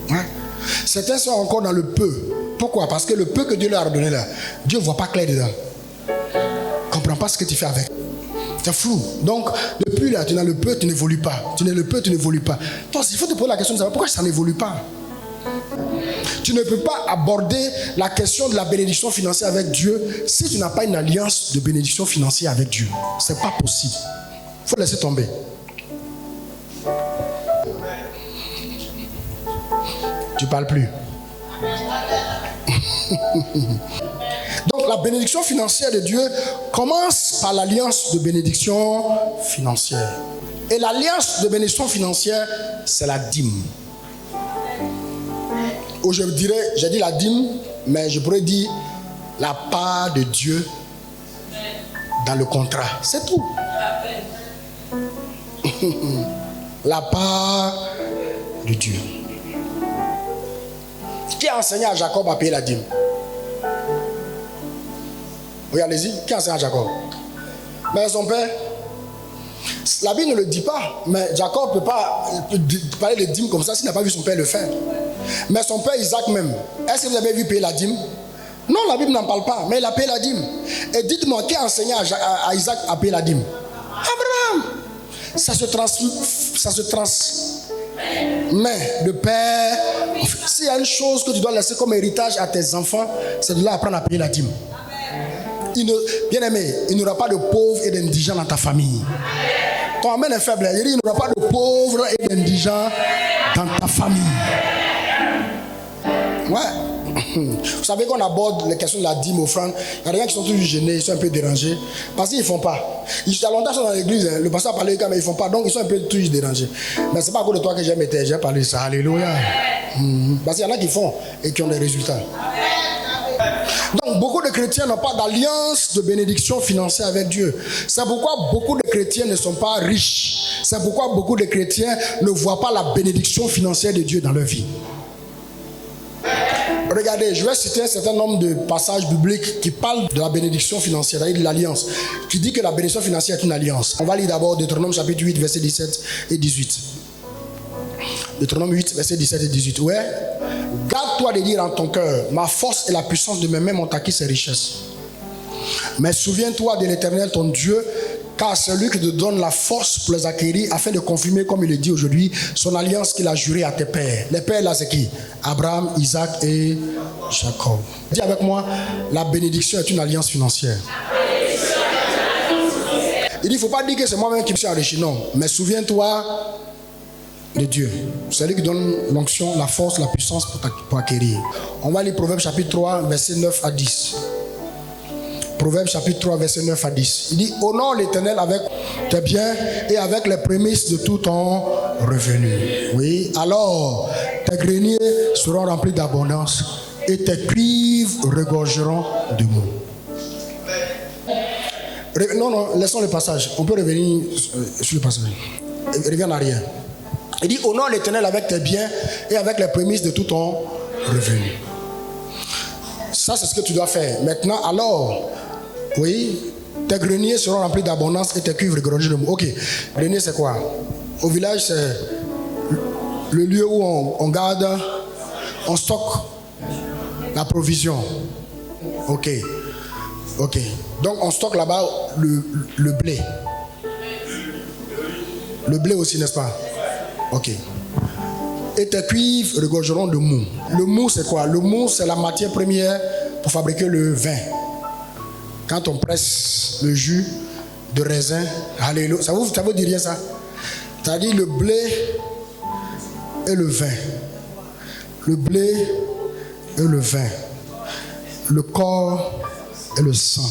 Ouais. Certains sont encore dans le peu. Pourquoi? Parce que le peu que Dieu leur a donné là, Dieu ne voit pas clair dedans. Ne comprend pas ce que tu fais avec. C'est flou. Donc, depuis là, tu n'as le peu, tu n'évolues pas. Tu n'as le peu, tu n'évolues pas. Donc, il faut te poser la question de savoir pourquoi ça n'évolue pas. Tu ne peux pas aborder la question de la bénédiction financière avec Dieu si tu n'as pas une alliance de bénédiction financière avec Dieu. Ce n'est pas possible. Il faut laisser tomber. Tu ne parles plus. Donc la bénédiction financière de Dieu commence par l'alliance de bénédiction financière. Et l'alliance de bénédiction financière, c'est la dîme. Ou je dirais, j'ai dit la dîme, mais je pourrais dire la part de Dieu dans le contrat. C'est tout. La part de Dieu. Qui a enseigné à Jacob à payer la dîme? Oui, allez-y. Qui a enseigné à Jacob? Mais son père. La Bible ne le dit pas, mais Jacob ne peut pas parler de dîme comme ça s'il n'a pas vu son père le faire. Mais son père Isaac même, est-ce que vous avez vu payer la dîme? Non, la Bible n'en parle pas, mais il a payé la dîme. Et dites-moi, qui a enseigné à Isaac à payer la dîme? Abraham. Ça se transmet de père. S'il y a une chose que tu dois laisser comme héritage à tes enfants, c'est de leur apprendre à payer la dîme. Bien aimé, il n'y aura pas de pauvres et d'indigents dans ta famille. Ton amen est faible. Il n'y aura pas de pauvres et d'indigents dans ta famille. Ouais. Vous savez qu'on aborde les questions de la dîme, offrande. Il y a des gens qui sont toujours gênés, ils sont un peu dérangés. Parce qu'ils ne font pas. Il y a longtemps qu'ils sont dans l'église. Le pasteur a parlé, mais ils ne font pas. Donc ils sont un peu toujours dérangés. Mais ce n'est pas à cause de toi que j'ai parlé de ça. Alléluia. Parce qu'il y en a qui font et qui ont des résultats. Donc Donc, beaucoup de chrétiens n'ont pas d'alliance de bénédiction financière avec Dieu. C'est pourquoi beaucoup de chrétiens ne sont pas riches. C'est pourquoi beaucoup de chrétiens ne voient pas la bénédiction financière de Dieu dans leur vie. Regardez, je vais citer un certain nombre de passages bibliques qui parlent de la bénédiction financière, c'est-à-dire de l'alliance, qui dit que la bénédiction financière est une alliance. On va lire d'abord Deutéronome chapitre 8, versets 17 et 18. Deutéronome 8, versets 17 et 18. Ouais. Garde-toi de dire en ton cœur, ma force et la puissance de mes mains m'ont acquis ces richesses. Mais souviens-toi de l'Éternel ton Dieu, car c'est lui qui te donne la force pour les acquérir, afin de confirmer, comme il le dit aujourd'hui, son alliance qu'il a jurée à tes pères. Les pères là, c'est qui? Abraham, Isaac et Jacob. Dis avec moi, la bénédiction est une alliance financière. Il dit, il ne faut pas dire que c'est moi-même qui me suis enrichi, non. Mais souviens-toi de Dieu. C'est lui qui donne l'onction, la force, la puissance pour acquérir. On va lire Proverbes chapitre 3, versets 9 à 10. Proverbe chapitre 3, verset 9 à 10. Il dit, honore l'Éternel avec tes biens et avec les prémices de tout ton revenu. Oui, alors tes greniers seront remplis d'abondance et tes cuivres regorgeront de mou. Non, laissons le passage. On peut revenir sur le passage. Reviens en arrière. Il dit, honore l'Éternel avec tes biens et avec les prémices de tout ton revenu. Ça, c'est ce que tu dois faire. Maintenant, alors, oui, tes greniers seront remplis d'abondance et tes cuivres regorgeront de mou. Ok, grenier c'est quoi? Au village, c'est le lieu où on garde, on stocke la provision. Ok, ok. Donc on stocke là-bas le blé. Le blé aussi, n'est-ce pas? Ok. Et tes cuivres regorgeront de mou. Le mou c'est quoi? Le mou c'est la matière première pour fabriquer le vin. Quand on presse le jus de raisin, alléluia, ça veut dire rien ça? C'est-à-dire le blé et le vin. Le blé et le vin. Le corps et le sang.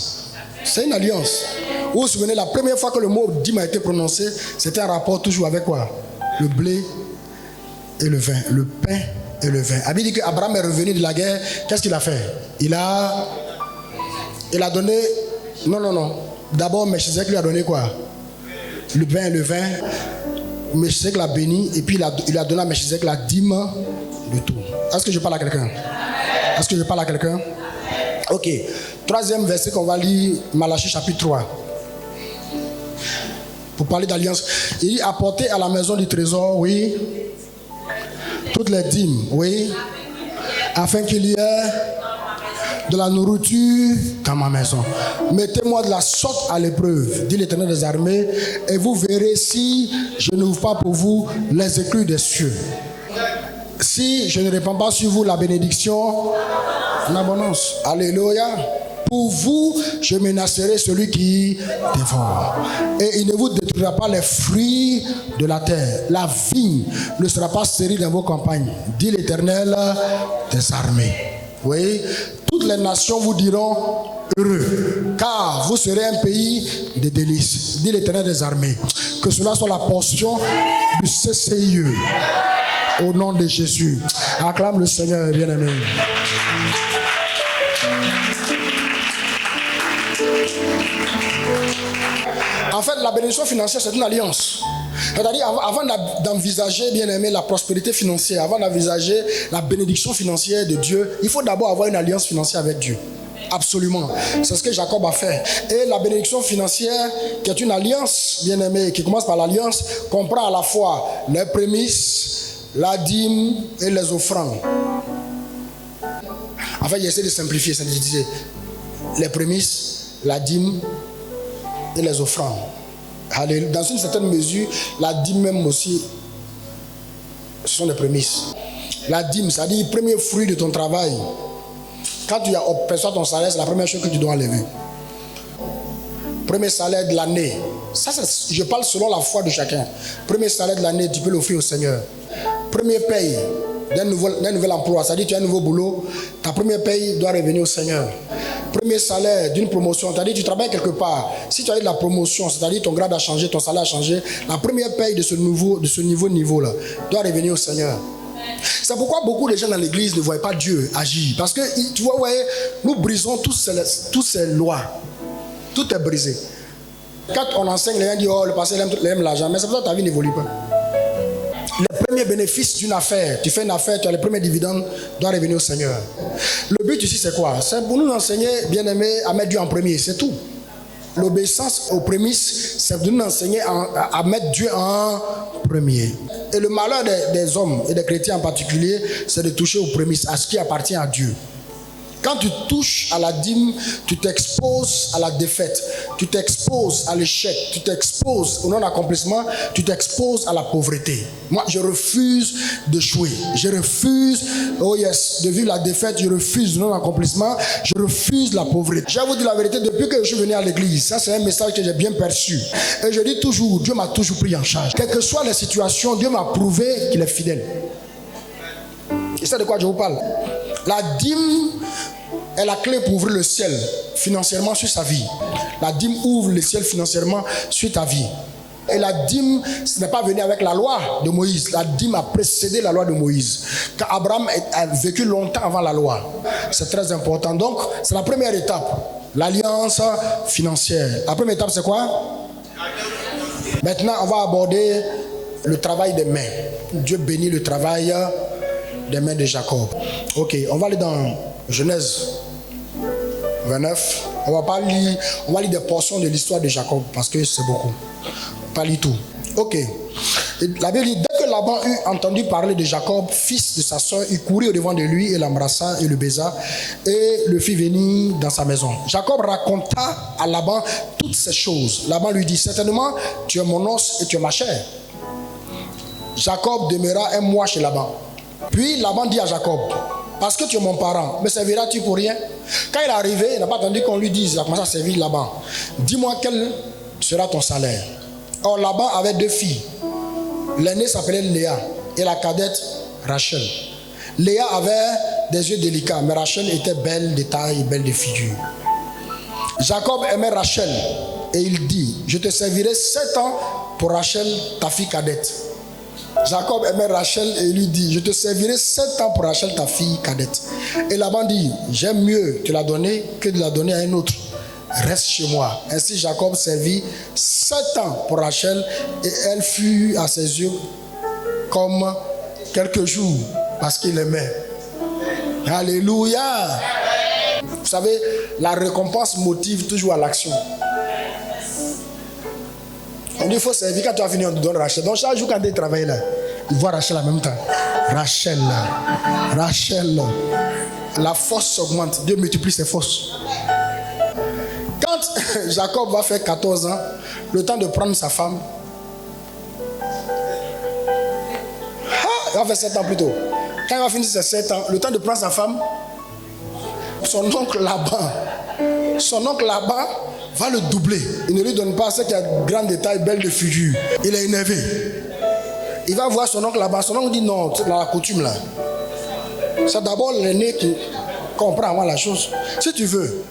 C'est une alliance. Vous vous souvenez, la première fois que le mot dîme a été prononcé, c'était un rapport toujours avec quoi? Le blé et le vin. Le pain et le vin. Abid dit qu'Abraham est revenu de la guerre. Qu'est-ce qu'il a fait? Il a donné... Non. D'abord, Melchizedek lui a donné quoi? Le pain et le vin. Melchizedek l'a béni et puis il a donné à Melchizedek la dîme de tout. Est-ce que je parle à quelqu'un? Est-ce que je parle à quelqu'un? Ok. Troisième verset qu'on va lire, Malachie chapitre 3. Pour parler d'alliance. Il dit, apportez à la maison du trésor, oui, toutes les dîmes, oui, afin qu'il y ait de la nourriture dans ma maison. Mettez-moi de la sorte à l'épreuve, dit l'Éternel des armées, et vous verrez si je n'ouvre pas pour vous les écluses des cieux. Si je ne répands pas sur vous la bénédiction en abondance. Alléluia. Pour vous, je menacerai celui qui dévore. Et il ne vous détruira pas les fruits de la terre. La vigne ne sera pas stérile dans vos campagnes, dit l'Éternel des armées. Oui, toutes les nations vous diront heureux, car vous serez un pays de délices, dit l'Éternel des armées. Que cela soit la portion du CCIE. Au nom de Jésus. Acclame le Seigneur, bien-aimé. En fait, la bénédiction financière, c'est une alliance. C'est-à-dire, avant d'envisager, bien aimé, la prospérité financière, avant d'envisager la bénédiction financière de Dieu, il faut d'abord avoir une alliance financière avec Dieu. Absolument. C'est ce que Jacob a fait. Et la bénédiction financière, qui est une alliance, bien aimé, qui commence par l'alliance, comprend à la fois les prémices, la dîme et les offrandes. En fait, j'essaie de simplifier, synthétiser. Les prémices, la dîme et les offrandes. Dans une certaine mesure, la dîme même aussi, ce sont des prémices. La dîme, c'est-à-dire le premier fruit de ton travail. Quand tu perçois ton salaire, c'est la première chose que tu dois enlever. Premier salaire de l'année. Ça, je parle selon la foi de chacun. Premier salaire de l'année, tu peux l'offrir au Seigneur. Premier paye d'un nouvel emploi, c'est-à-dire tu as un nouveau boulot, ta première paye doit revenir au Seigneur. Premier salaire d'une promotion, c'est-à-dire tu travailles quelque part. Si tu as eu de la promotion, c'est-à-dire ton grade a changé, ton salaire a changé, la première paye de ce niveau-là doit revenir au Seigneur. C'est pourquoi beaucoup de gens dans l'église ne voient pas Dieu agir. Parce que, tu vois, nous brisons toutes ces lois. Tout est brisé. Quand on enseigne, les gens disent, oh, le passé aime l'argent. Mais c'est pour ça que ta vie n'évolue pas. Le premier bénéfice d'une affaire, tu fais une affaire, tu as les premiers dividendes, doit revenir au Seigneur. Le but ici, c'est quoi? C'est pour nous enseigner, bien aimé, à mettre Dieu en premier. C'est tout. L'obéissance aux prémices, c'est de nous enseigner à mettre Dieu en premier. Et le malheur des hommes et des chrétiens en particulier, c'est de toucher aux prémices, à ce qui appartient à Dieu. Quand tu touches à la dîme, tu t'exposes à la défaite, tu t'exposes à l'échec, tu t'exposes au non-accomplissement, tu t'exposes à la pauvreté. Moi, je refuse d'échouer. Je refuse, oh yes, de vivre la défaite. Je refuse le non-accomplissement. Je refuse la pauvreté. Je vais vous dire la vérité, depuis que je suis venu à l'église, ça c'est un message que j'ai bien perçu. Et je dis toujours, Dieu m'a toujours pris en charge. Quelles que soient les situations, Dieu m'a prouvé qu'il est fidèle. Et c'est de quoi je vous parle. La dîme est la clé pour ouvrir le ciel financièrement sur sa vie. La dîme ouvre le ciel financièrement sur ta vie. Et la dîme, ce n'est pas venu avec la loi de Moïse. La dîme a précédé la loi de Moïse. Car Abraham a vécu longtemps avant la loi. C'est très important. Donc, c'est la première étape. L'alliance financière. La première étape, c'est quoi? Maintenant, on va aborder le travail des mains. Dieu bénit le travail des mains de Jacob. Ok, on va aller dans Genèse 29. On va lire des portions de l'histoire de Jacob parce que c'est beaucoup. Pas lire tout. Ok. Et la Bible dit, dès que Laban eut entendu parler de Jacob, fils de sa soeur, il courut au devant de lui et l'embrassa et le baisa et le fit venir dans sa maison. Jacob raconta à Laban toutes ces choses. Laban lui dit, certainement, tu es mon os et tu es ma chair. Jacob demeura un mois chez Laban. Puis Laban dit à Jacob, parce que tu es mon parent, me serviras-tu pour rien? Quand il est arrivé, il n'a pas attendu qu'on lui dise, il a commencé à servir Laban. Dis-moi quel sera ton salaire. Or Laban avait 2 filles. L'aînée s'appelait Léa et la cadette Rachel. Léa avait des yeux délicats, mais Rachel était belle de taille et belle de figure. Jacob aimait Rachel et il dit, je te servirai 7 ans pour Rachel, ta fille cadette. Jacob aimait Rachel et lui dit, je te servirai 7 ans pour Rachel, ta fille cadette. Et Laban dit, j'aime mieux te la donner que de la donner à un autre. Reste chez moi. Ainsi Jacob servit 7 ans pour Rachel et elle fut à ses yeux comme quelques jours parce qu'il aimait. Alléluia. Vous savez, la récompense motive toujours à l'action. On dit il faut servir. Quand tu as fini, on te donne Rachel. Donc chaque jour quand tu travailles là, il voit Rachel en même temps. Rachel. La force s'augmente. Dieu multiplie ses forces. Quand Jacob va faire 14 ans, le temps de prendre sa femme, il va faire 7 ans plus tôt. Quand il va finir ses 7 ans, le temps de prendre sa femme, son oncle Laban va le doubler. Il ne lui donne pas ce qui a grand détail, belle de figure. Il est énervé. Il va voir son oncle Laban. Son oncle dit non, c'est la coutume là. C'est d'abord l'aîné qui comprend avant la chose. Si tu veux,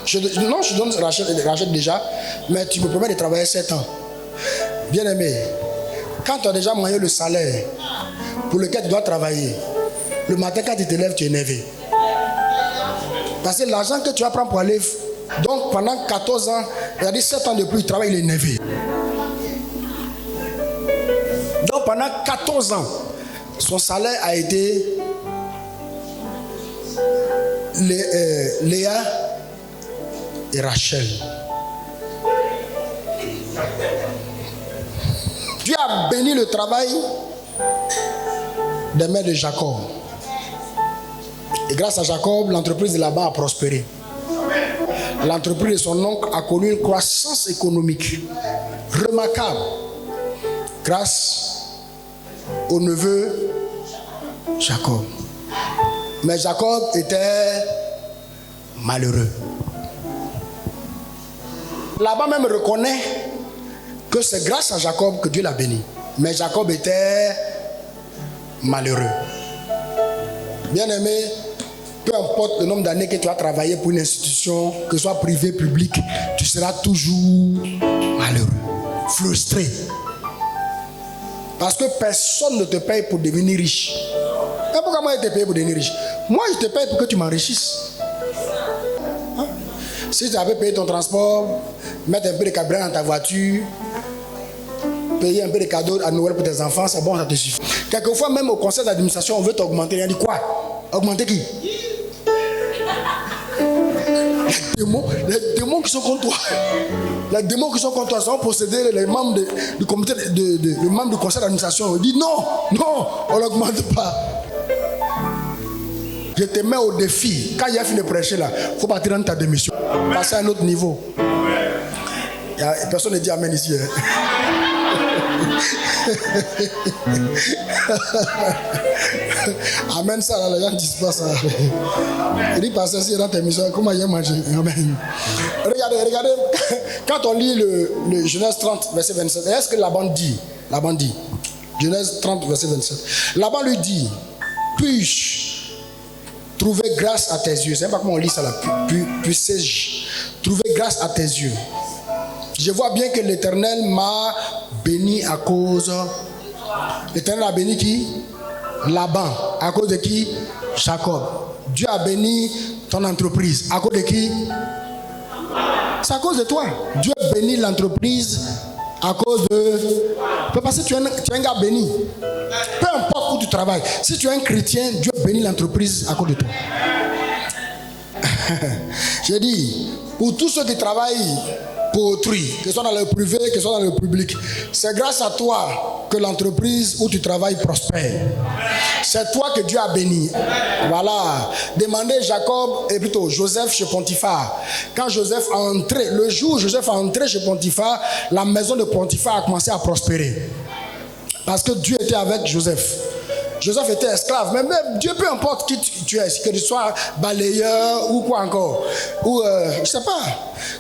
je donne Rachel déjà, mais tu me promets de travailler 7 ans. Bien aimé, quand tu as déjà moyen le salaire pour lequel tu dois travailler, le matin quand tu te lèves, tu es énervé. Parce que l'argent que tu vas prendre pour aller, donc pendant 14 ans, il a dit 7 ans de plus, il travaille, il est énervé. Donc pendant 14 ans, son salaire a été Léa et Rachel. Dieu a béni le travail des mains de Jacob. Et grâce à Jacob, l'entreprise de Laban a prospéré. L'entreprise de son oncle a connu une croissance économique remarquable grâce au neveu Jacob. Mais Jacob était malheureux. Laban même reconnaît que c'est grâce à Jacob que Dieu l'a béni. Mais Jacob était malheureux. Bien-aimé, peu importe le nombre d'années que tu as travaillé pour une institution, que ce soit privée, publique, tu seras toujours malheureux, frustré. Parce que personne ne te paye pour devenir riche. Mais pourquoi moi je te paye pour devenir riche? Moi je te paye pour que tu m'enrichisses. Hein? Si tu avais payé ton transport, mettre un peu de carburant dans ta voiture, payer un peu de cadeaux à Noël pour tes enfants, c'est bon, ça te suffit. Quelquefois même au conseil d'administration, on veut t'augmenter. On dit quoi? Augmenter qui? Les démons qui sont contre toi. Les démons qui sont contre toi sont possédés les membres du comité, les membres du conseil d'administration. Ils disent non, on n'augmente pas. Je te mets au défi. Quand il a fini de prêcher là, il faut partir dans ta démission. Passer à un autre niveau. Personne ne dit amen ici. Amen ça, là, les gens ne disent pas ça. Il dit passer ici dans ta mission, comment il a mangé? Amen. Regardez, quand on lit le Genèse 30, verset 27, est-ce que Laban dit? Genèse 30, verset 27. Laban lui dit, puis-je trouver grâce à tes yeux? C'est pas comment on lit ça là. Puissais-je trouver grâce à tes yeux? Je vois bien que l'Éternel m'a béni à cause. L'Éternel a béni qui? Laban. À cause de qui? Jacob. Dieu a béni ton entreprise. À cause de qui? C'est à cause de toi. Dieu bénit l'entreprise à cause de... Parce que tu es un gars béni. Peu importe où tu travailles. Si tu es un chrétien, Dieu bénit l'entreprise à cause de toi. J'ai dit, pour tous ceux qui travaillent pour autrui, que ce soit dans le privé, que ce soit dans le public, c'est grâce à toi que l'entreprise où tu travailles prospère. C'est toi que Dieu a béni. Voilà. Demandez Joseph chez Potiphar. Quand Joseph a entré, le jour où Joseph a entré chez Potiphar, la maison de Potiphar a commencé à prospérer. Parce que Dieu était avec Joseph. Joseph était esclave, mais même Dieu, peu importe qui tu es, que tu sois balayeur ou quoi encore, ou je sais pas,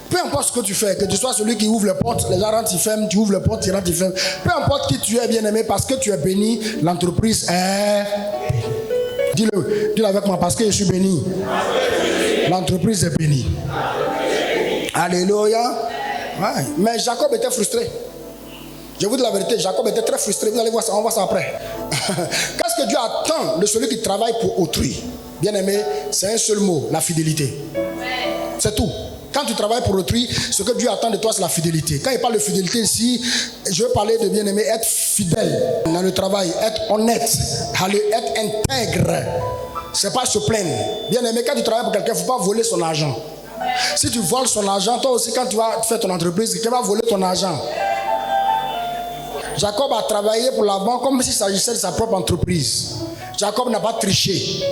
peu importe ce que tu fais, que tu sois celui qui ouvre les portes, les gens rentrent, ils ferment, tu ouvres les portes, ils rentrent, ils ferment, peu importe qui tu es, bien aimé, parce que tu es béni, l'entreprise est bénie. Dis-le avec moi, parce que je suis béni, l'entreprise est bénie. Alléluia. Ouais. Mais Jacob était frustré. Je vous dis la vérité, Jacob était très frustré. Vous allez voir ça, on va voir ça après. Qu'est-ce que Dieu attend de celui qui travaille pour autrui? Bien aimé, c'est un seul mot, la fidélité. C'est tout. Quand tu travailles pour autrui, ce que Dieu attend de toi, c'est la fidélité. Quand il parle de fidélité ici, je veux parler de bien aimé, être fidèle dans le travail, être honnête, être intègre. C'est pas se plaindre. Bien aimé, quand tu travailles pour quelqu'un, il ne faut pas voler son argent. Si tu voles son argent, toi aussi, quand tu vas faire ton entreprise, quelqu'un va voler ton argent. Jacob a travaillé pour Laban comme s'il s'agissait de sa propre entreprise. Jacob n'a pas triché.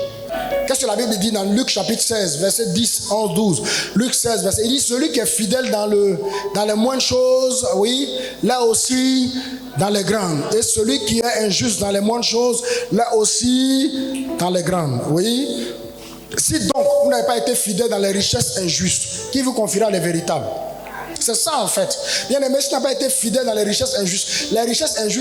Qu'est-ce que la Bible dit dans Luc chapitre 16, verset 10, 11, 12. Luc 16, verset, il dit, celui qui est fidèle dans les moindres choses, oui, là aussi dans les grandes. Et celui qui est injuste dans les moindres choses, là aussi dans les grandes. Oui. Si donc vous n'avez pas été fidèle dans les richesses injustes, qui vous confiera les véritables? C'est ça en fait. Bien aimé, si tu n'as pas été fidèle dans les richesses injustes,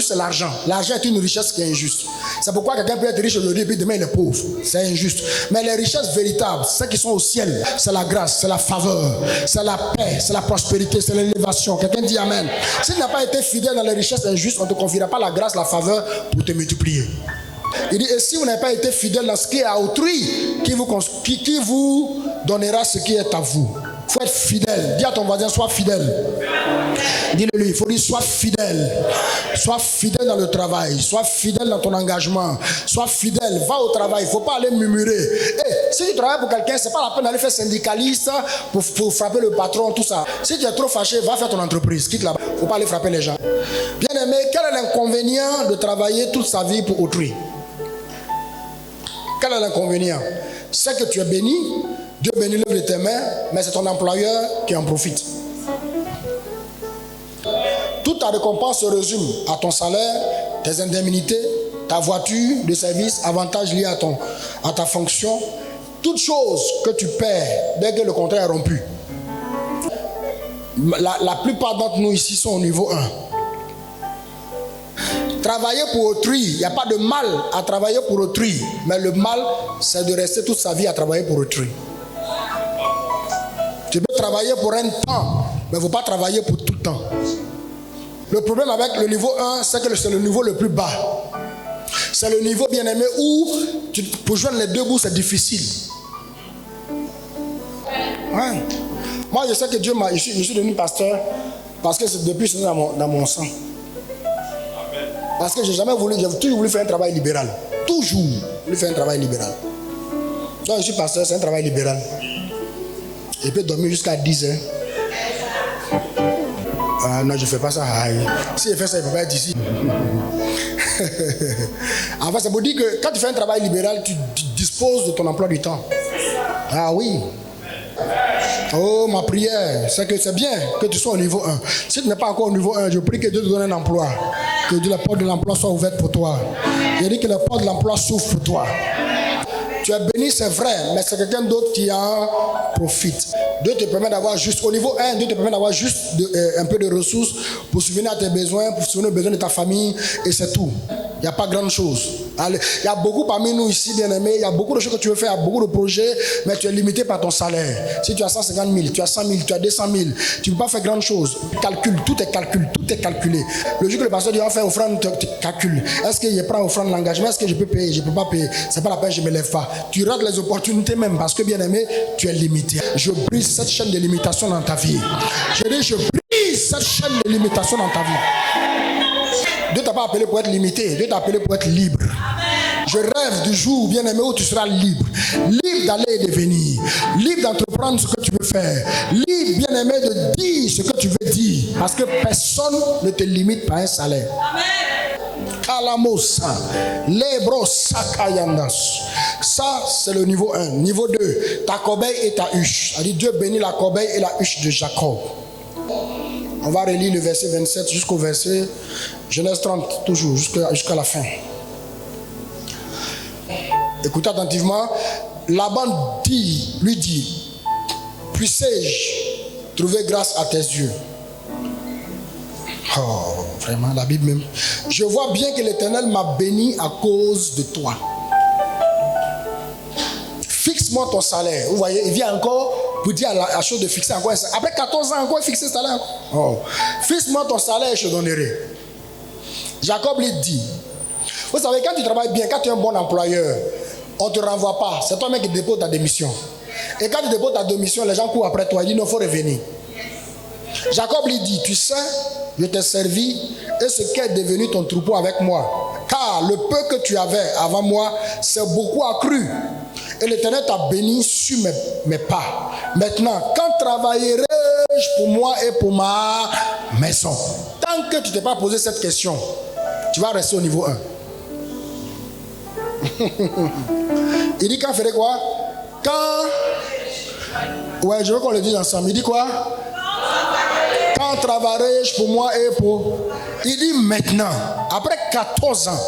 c'est l'argent. L'argent est une richesse qui est injuste. C'est pourquoi quelqu'un peut être riche aujourd'hui et puis demain il est pauvre. C'est injuste. Mais les richesses véritables, celles qui sont au ciel, c'est la grâce, c'est la faveur, c'est la paix, c'est la prospérité, c'est l'élévation. Quelqu'un dit amen. Si tu n'as pas été fidèle dans les richesses injustes, on ne te confiera pas la grâce, la faveur pour te multiplier. Il dit, et si vous n'avez pas été fidèle dans ce qui est à autrui, qui vous donnera ce qui est à vous? Il faut être fidèle. Dis à ton voisin, sois fidèle. Dis-le lui, il faut dire, sois fidèle. Sois fidèle dans le travail. Sois fidèle dans ton engagement. Sois fidèle, va au travail. Il ne faut pas aller murmurer. Hey, si tu travailles pour quelqu'un, ce n'est pas la peine d'aller faire syndicaliste pour frapper le patron, tout ça. Si tu es trop fâché, va faire ton entreprise. Quitte là-bas. Il ne faut pas aller frapper les gens. Bien aimé, quel est l'inconvénient de travailler toute sa vie pour autrui? Quel est l'inconvénient? C'est que tu es béni. Dieu bénit l'œuvre de tes mains, mais c'est ton employeur qui en profite. Toute ta récompense se résume à ton salaire, tes indemnités, ta voiture de service, avantages liés à ta fonction. Toute chose que tu perds dès que le contrat est rompu. La plupart d'entre nous ici sont au niveau 1. Travailler pour autrui, il n'y a pas de mal à travailler pour autrui, mais le mal, c'est de rester toute sa vie à travailler pour autrui. Tu peux travailler pour un temps, mais il ne faut pas travailler pour tout le temps. Le problème avec le niveau 1, c'est que c'est le niveau le plus bas. C'est le niveau, bien-aimé, où pour joindre les deux bouts, c'est difficile. Ouais. Moi, je sais que Dieu m'a... Je suis devenu pasteur parce que depuis c'est dans mon sang. Parce que j'ai toujours voulu faire un travail libéral. Toujours voulu faire un travail libéral. Donc je suis pasteur, c'est un travail libéral. Je peux dormir jusqu'à 10 heures. Ah non, je ne fais pas ça. Si je fais ça, il ne peut pas être ici. En fait, ça veut dire que quand tu fais un travail libéral, tu disposes de ton emploi du temps. Ah oui. Oh, ma prière, c'est que c'est bien que tu sois au niveau 1. Si tu n'es pas encore au niveau 1, je prie que Dieu te donne un emploi. Que la porte de l'emploi soit ouverte pour toi. Je dis que la porte de l'emploi s'ouvre pour toi. Tu es béni, c'est vrai, mais c'est quelqu'un d'autre qui en profite. Dieu te permet d'avoir juste, au niveau 1, Dieu te permet d'avoir juste un peu de ressources pour subvenir à tes besoins, pour subvenir aux besoins de ta famille, et c'est tout. Il n'y a pas grande chose. Il y a beaucoup parmi nous ici, bien-aimés, il y a beaucoup de choses que tu veux faire, il y a beaucoup de projets, mais tu es limité par ton salaire. Si tu as 150 000, tu as 100 000, tu as 200 000, tu ne peux pas faire grande chose. Calcule, tout est calculé. Le jour que le pasteur dit on va faire offrande, tu calcules. Est-ce que je prends offrande l'engagement? Est-ce que je peux payer? Je ne peux pas payer. Ce n'est pas la peine, je ne me lève pas. Tu rates les opportunités même parce que, bien-aimé, tu es limité. Je brise cette chaîne de limitation dans ta vie. Je dis, je brise cette chaîne de limitation dans ta vie. Dieu t'a pas appelé pour être limité, Dieu t'a appelé pour être libre. Je rêve du jour, bien-aimé, où tu seras libre. Libre d'aller et de venir. Libre d'entreprendre ce que tu veux faire. Libre, bien-aimé, de dire ce que tu veux dire. Parce que personne ne te limite par un salaire. Kalamosa, Lebro-sakayandas. Ça, c'est le niveau 1. Niveau 2, ta corbeille et ta huche. C'est-à-dire, Dieu bénit la corbeille et la huche de Jacob. On va relire le verset 27 jusqu'au verset Genèse 30, toujours, jusqu'à la fin. Écoutez attentivement. Laban lui dit, puissé-je trouver grâce à tes yeux? Oh, vraiment, la Bible même. Je vois bien que l'Éternel m'a béni à cause de toi. Fixe-moi ton salaire. Vous voyez, il vient encore pour dire à la chose de fixer encore un salaire. Après 14 ans, encore fixer le salaire. Oh. Fixe-moi ton salaire et je te donnerai. Jacob lui dit, vous savez, quand tu travailles bien, quand tu es un bon employeur, on ne te renvoie pas. C'est toi-même qui dépose ta démission. Et quand tu déposes ta démission, les gens courent après toi. Ils disent, non, il faut revenir. Jacob lui dit, tu sais, je t'ai servi et ce qu'est devenu ton troupeau avec moi. Car le peu que tu avais avant moi, c'est beaucoup accru. Et l'Éternel t'a béni sur mes pas. Maintenant, quand travaillerai-je pour moi et pour ma maison? Tant que tu ne t'es pas posé cette question, tu vas rester au niveau 1. Il dit quand ferait quoi? Ouais, je veux qu'on le dise ensemble. Il dit quoi? Quand travaillerai-je pour moi et pour... Il dit maintenant, après 14 ans,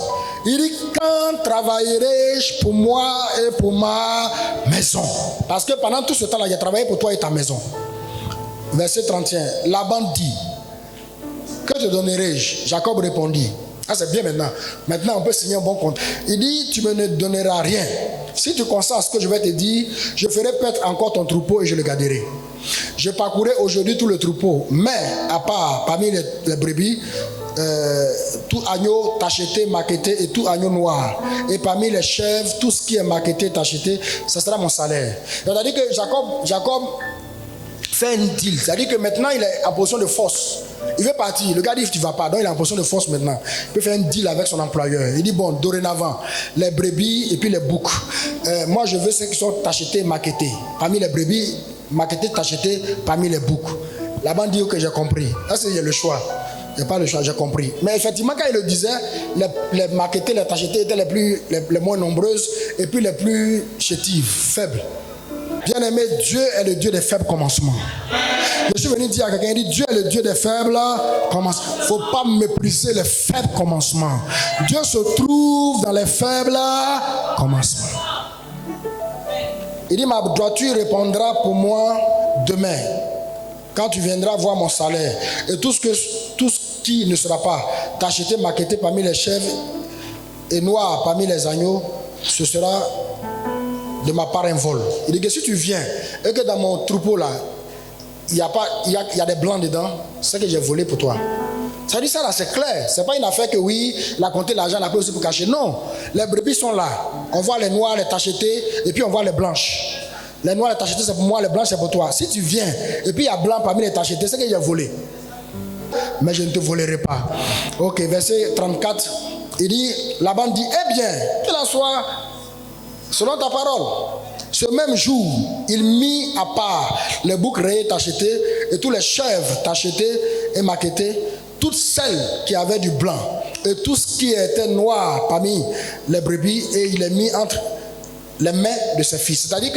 il dit quand travaillerai-je pour moi et pour ma maison? Parce que pendant tout ce temps-là, j'ai travaillé pour toi et ta maison. Verset 31, Laban dit, que te donnerai-je? Jacob répondit, ah c'est bien maintenant. Maintenant on peut signer un bon contrat. Il dit, tu me ne donneras rien. Si tu consens à ce que je vais te dire, je ferai paître encore ton troupeau et je le garderai. Je parcourais aujourd'hui tout le troupeau, mais à part parmi les brebis, tout agneau tacheté, maquetté et tout agneau noir. Et parmi les chèvres, tout ce qui est maquetté, tacheté, ça sera mon salaire. C'est-à-dire que Jacob fait un deal. C'est-à-dire que maintenant il est en position de force. Il veut partir. Le gars dit tu ne vas pas. Donc il est en position de force maintenant. Il peut faire un deal avec son employeur. Il dit bon, dorénavant, les brebis et puis les boucs. Moi je veux ceux qui sont tachetés, maquettés. Parmi les brebis, maquettés, tachetés, parmi les boucs. Là-bas dit que j'ai compris. Là c'est le choix. Il n'y a pas le choix, j'ai compris. Mais effectivement, quand il le disait, les maquettés, les tachetés étaient les moins nombreuses et puis les plus chétives, faibles. Bien-aimé, Dieu est le Dieu des faibles commencements. Je suis venu dire à quelqu'un, il dit Dieu est le Dieu des faibles commencements. Il ne faut pas mépriser les faibles commencements. Dieu se trouve dans les faibles commencements. Il dit, ma droiture répondra pour moi demain, quand tu viendras voir mon salaire. Et tout ce qui ne sera pas tacheté, maquetté parmi les chèvres et noir parmi les agneaux, ce sera de ma part un vol. Il dit que si tu viens et que dans mon troupeau là, il y a des blancs dedans, c'est que j'ai volé pour toi. Ça dit ça là, c'est clair. C'est pas une affaire que oui, il a compté l'argent, il a pris aussi pour cacher. Non, les brebis sont là. On voit les noires, les tachetés, et puis on voit les blanches. Les noires, les tachetés, c'est pour moi, les blanches, c'est pour toi. Si tu viens, et puis il y a blanc parmi les tachetés, c'est que j'ai volé. Mais je ne te volerai pas. Ok, verset 34. Il dit, Laban dit, eh bien, qu'il en soit selon ta parole. Ce même jour, il mit à part les boucs rayés tachetés et tous les chèvres tachetés et maquettés, toutes celles qui avaient du blanc et tout ce qui était noir parmi les brebis, et il les mit entre les mains de ses fils. C'est-à-dire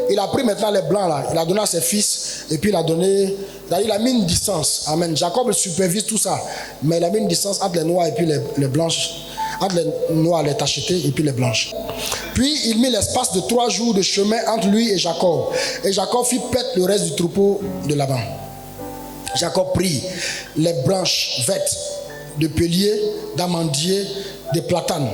qu'il a pris maintenant les blancs là, il a donné à ses fils, et puis il a donné, c'est-à-dire il a mis une distance. Amen. Jacob supervise tout ça, mais il a mis une distance entre les noirs et puis les blanches, entre les noirs, les tachetés et puis les blanches. Puis il mit l'espace de 3 jours de chemin entre lui et Jacob. Et Jacob fit paître le reste du troupeau de Laban. Jacob prit les branches vertes de pélier, d'amandier, de platane.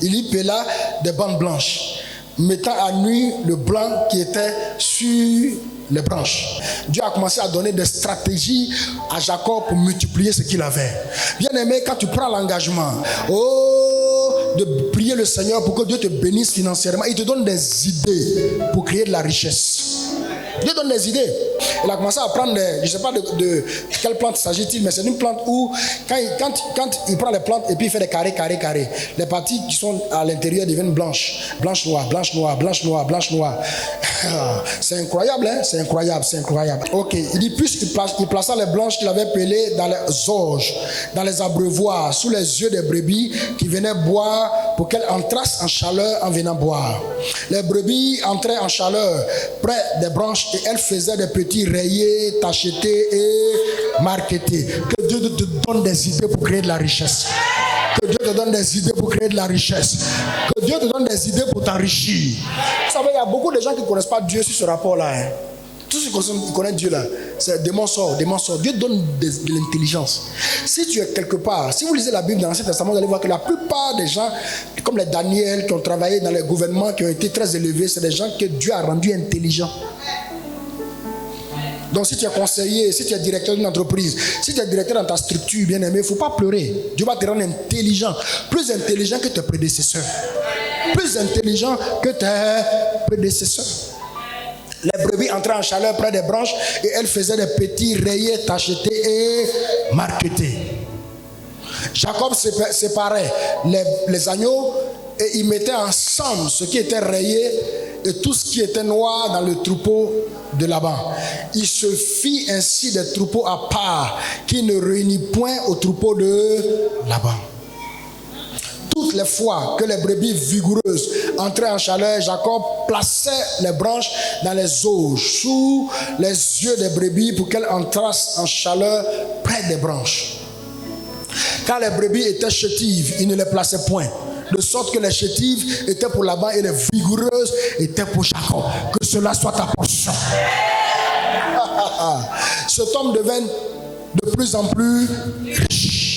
Il y pela des bandes blanches, mettant à nu le blanc qui était sur les branches. Dieu a commencé à donner des stratégies à Jacob pour multiplier ce qu'il avait. Bien aimé, quand tu prends l'engagement, de prier le Seigneur pour que Dieu te bénisse financièrement, il te donne des idées pour créer de la richesse. Dieu donne des idées. Il a commencé à prendre, je ne sais pas de quelle plante s'agit-il, mais c'est une plante où, quand il prend les plantes et puis il fait des carrés. Les parties qui sont à l'intérieur deviennent blanches, noires. C'est incroyable, hein? C'est incroyable. Ok, il dit, plus il plaça les blanches qu'il avait pelées dans les orges, dans les abreuvoirs, sous les yeux des brebis qui venaient boire pour qu'elles entrassent en chaleur en venant boire. Les brebis entraient en chaleur près des branches et elles faisaient des petits rayés, tachetés et marquetés. Que Dieu te donne des idées pour créer de la richesse. Que Dieu te donne des idées pour créer de la richesse. Que Dieu te donne des idées pour t'enrichir. Vous savez, il y a beaucoup de gens qui ne connaissent pas Dieu sur ce rapport-là. Hein. Tous ceux qui connaissent Dieu là, c'est des mensonges. Dieu donne de l'intelligence. Si tu es quelque part, si vous lisez la Bible dans l'Ancien Testament, vous allez voir que la plupart des gens, comme les Daniel, qui ont travaillé dans les gouvernements, qui ont été très élevés, c'est des gens que Dieu a rendus intelligents. Donc si tu es conseiller, si tu es directeur d'une entreprise, si tu es directeur dans ta structure, bien aimé, il ne faut pas pleurer. Dieu va te rendre intelligent, plus intelligent que tes prédécesseurs. Plus intelligent que tes prédécesseurs. Les brebis entraient en chaleur près des branches et elles faisaient des petits rayés tachetés et marquetés. Jacob séparait les agneaux et il mettait ensemble ce qui était rayé et tout ce qui était noir dans le troupeau de Laban. Il se fit ainsi des troupeaux à part qui ne réunit point au troupeau de Laban. Toutes les fois que les brebis vigoureuses entraient en chaleur, Jacob plaçait les branches dans les auges sous les yeux des brebis pour qu'elles entrassent en chaleur près des branches. Quand les brebis étaient chétives, il ne les plaçait point. De sorte que les chétives étaient pour Laban et les vigoureuses étaient pour Jacob. Que cela soit ta portion. Cet homme devint de plus en plus riche.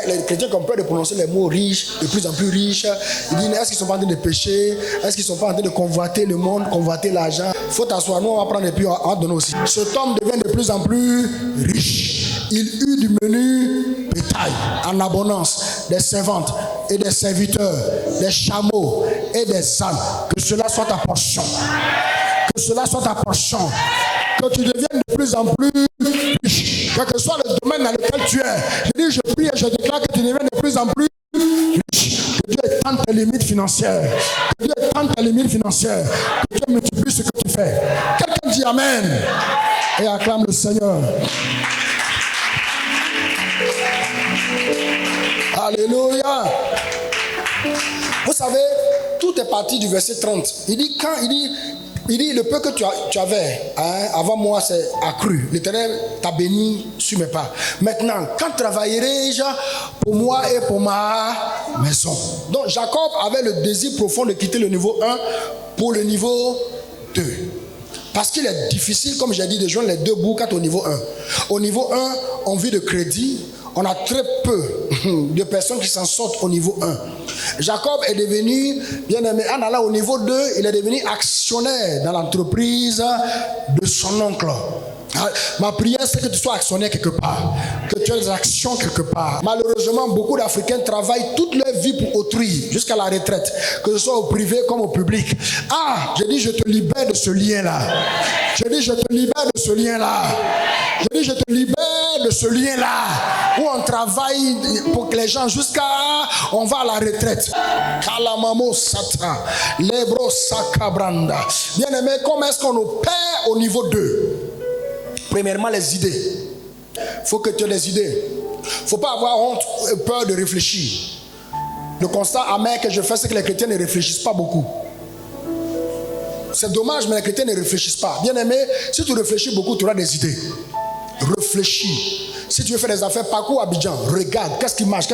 Les chrétiens qui ont peur de prononcer les mots riches, de plus en plus riches, ils disent, est-ce qu'ils sont pas en train de pécher? Est-ce qu'ils sont pas en train de convoiter le monde, convoiter l'argent? Il faut t'asseoir, nous on va prendre et puis on va donner aussi. Cet homme devient de plus en plus riche. Il eut du menu bétail en abondance, des servantes et des serviteurs, des chameaux et des ânes. Que cela soit ta portion. Que cela soit ta portion. Que tu deviennes de plus en plus riche. Quel que soit le domaine dans lequel tu es. Je dis, je prie et je déclare que tu deviennes de plus en plus riche. Que Dieu étende tes limites financières. Que Dieu étende tes limites financières. Que Dieu multiplie ce que tu fais. Quelqu'un dit Amen. Et acclame le Seigneur. Alléluia. Vous savez, tout est parti du verset 30. Il dit, le peu que tu avais avant moi, c'est accru. L'Éternel t'a béni sur mes pas. Maintenant, quand travaillerai-je pour moi et pour ma maison? Donc, Jacob avait le désir profond de quitter le niveau 1 pour le niveau 2. Parce qu'il est difficile, comme j'ai dit, de joindre les deux bouts quand au niveau 1. Au niveau 1, on vit de crédit. On a très peu de personnes qui s'en sortent au niveau 1. Jacob est devenu, bien aimé, en allant au niveau 2, il est devenu actionnaire dans l'entreprise de son oncle. Ma prière, c'est que tu sois actionnaire quelque part, que tu aies des actions quelque part. Malheureusement, beaucoup d'Africains travaillent toute leur vie pour autrui, jusqu'à la retraite, que ce soit au privé comme au public. Je dis, je te libère de ce lien-là. Je dis, je te libère de ce lien-là. Je dis, je te libère de ce lien-là, où on travaille pour que les gens, jusqu'à on va à la retraite. Kalamamo Sata, Lebro Sakabranda. Bien aimé, comment est-ce qu'on opère au niveau 2? Premièrement, les idées. Il faut que tu aies des idées. Il ne faut pas avoir honte, peur de réfléchir. Le constat amer que je fais, c'est que les chrétiens ne réfléchissent pas beaucoup. C'est dommage, mais les chrétiens ne réfléchissent pas. Bien aimé, si tu réfléchis beaucoup, tu auras des idées. Réfléchis. Si tu veux faire des affaires, parcours Abidjan, regarde, qu'est-ce qui marche,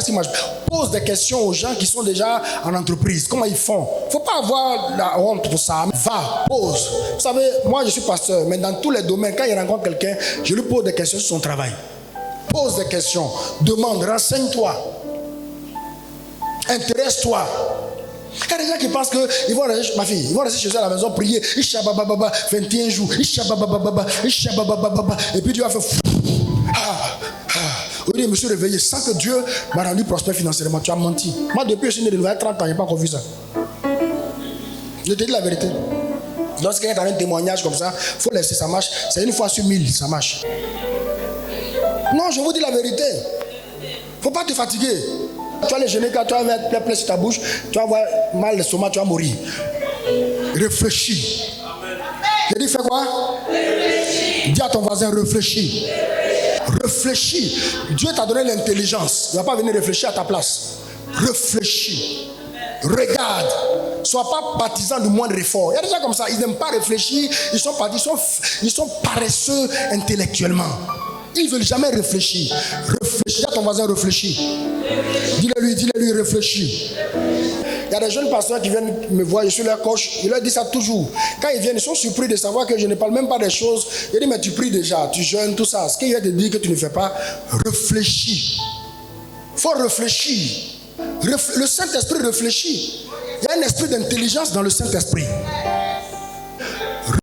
Pose des questions aux gens qui sont déjà en entreprise. Comment ils font? Il ne faut pas avoir la honte pour ça. Va, pose. Vous savez, moi je suis pasteur, mais dans tous les domaines, quand il rencontre quelqu'un, je lui pose des questions sur son travail. Pose des questions, demande, renseigne-toi. Intéresse-toi. Il y a des gens qui pensent qu'ils vont rester, ma fille, ils vont rester chez eux à la maison, prier, 21 jours, et puis tu vas faire oui, je me suis réveillé sans que Dieu m'a rendu prospère financièrement. Tu as menti. Moi, depuis que je suis né de 30 ans, je n'ai pas encore vu ça. Je te dis la vérité. Lorsqu'il y a un témoignage comme ça, il faut laisser, ça marche. C'est une fois sur 1000, ça marche. Non, je vous dis la vérité. Il ne faut pas te fatiguer. Tu vas les gêner quand tu vas mettre plein sur ta bouche, tu vas avoir mal l'estomac, tu vas mourir. Réfléchis. J'ai dit, fais quoi? Dis à ton voisin, réfléchis. Réfléchis. Dieu t'a donné l'intelligence. Il ne va pas venir réfléchir à ta place. Réfléchis. Regarde. Sois pas partisan du moindre effort. Il y a des gens comme ça, ils n'aiment pas réfléchir. Ils sont paresseux intellectuellement. Ils ne veulent jamais réfléchir. Réfléchis. Dis à ton voisin, réfléchis. Dis-le-lui, réfléchis. Il y a des jeunes pasteurs qui viennent me voir, je suis leur coach, je leur dis ça toujours. Quand ils viennent, ils sont surpris de savoir que je ne parle même pas des choses. Je dis, mais tu pries déjà, tu jeûnes, tout ça. Ce qu'il va te dire que tu ne fais pas, réfléchis. Il faut réfléchir. Le Saint-Esprit réfléchit. Il y a un esprit d'intelligence dans le Saint-Esprit.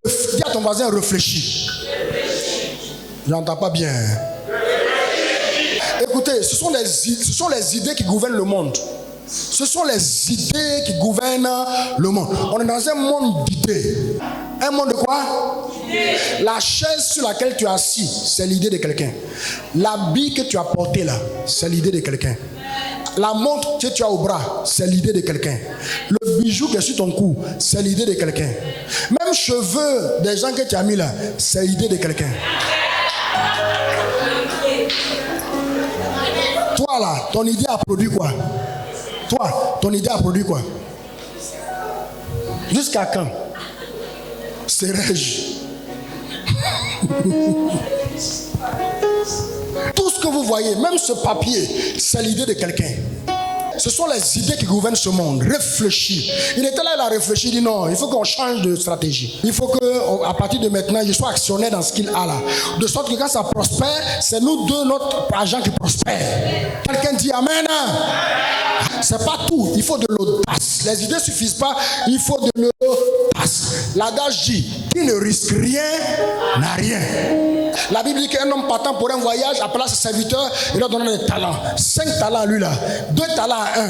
Dis à ton voisin, réfléchis. Je n'entends pas bien. Écoutez, ce sont les idées qui gouvernent le monde. Ce sont les idées qui gouvernent le monde. On est dans un monde d'idées. Un monde de quoi? La chaise sur laquelle tu es assis, c'est l'idée de quelqu'un. L'habit que tu as porté là, c'est l'idée de quelqu'un. La montre que tu as au bras, c'est l'idée de quelqu'un. Le bijou qui est sur ton cou, c'est l'idée de quelqu'un. Même cheveux des gens que tu as mis là, c'est l'idée de quelqu'un. Toi là, ton idée a produit quoi? Toi, ton idée a produit quoi? Jusqu'à quand? Serais-je? Tout ce que vous voyez, même ce papier, c'est l'idée de quelqu'un. Ce sont les idées qui gouvernent ce monde. Réfléchis. Il était là, il a réfléchi, il dit non, il faut qu'on change de stratégie. Il faut qu'à partir de maintenant, je sois actionnaire dans ce qu'il a là. De sorte que quand ça prospère, c'est nous deux, notre argent qui prospère. Quelqu'un dit amen. C'est pas tout, il faut de l'audace. Les idées ne suffisent pas, il faut de l'audace. L'adage dit, qui ne risque rien n'a rien. La Bible dit qu'un homme partant pour un voyage appela ses serviteurs, il leur donne des talents. 5 talents à lui là, 2 talents à un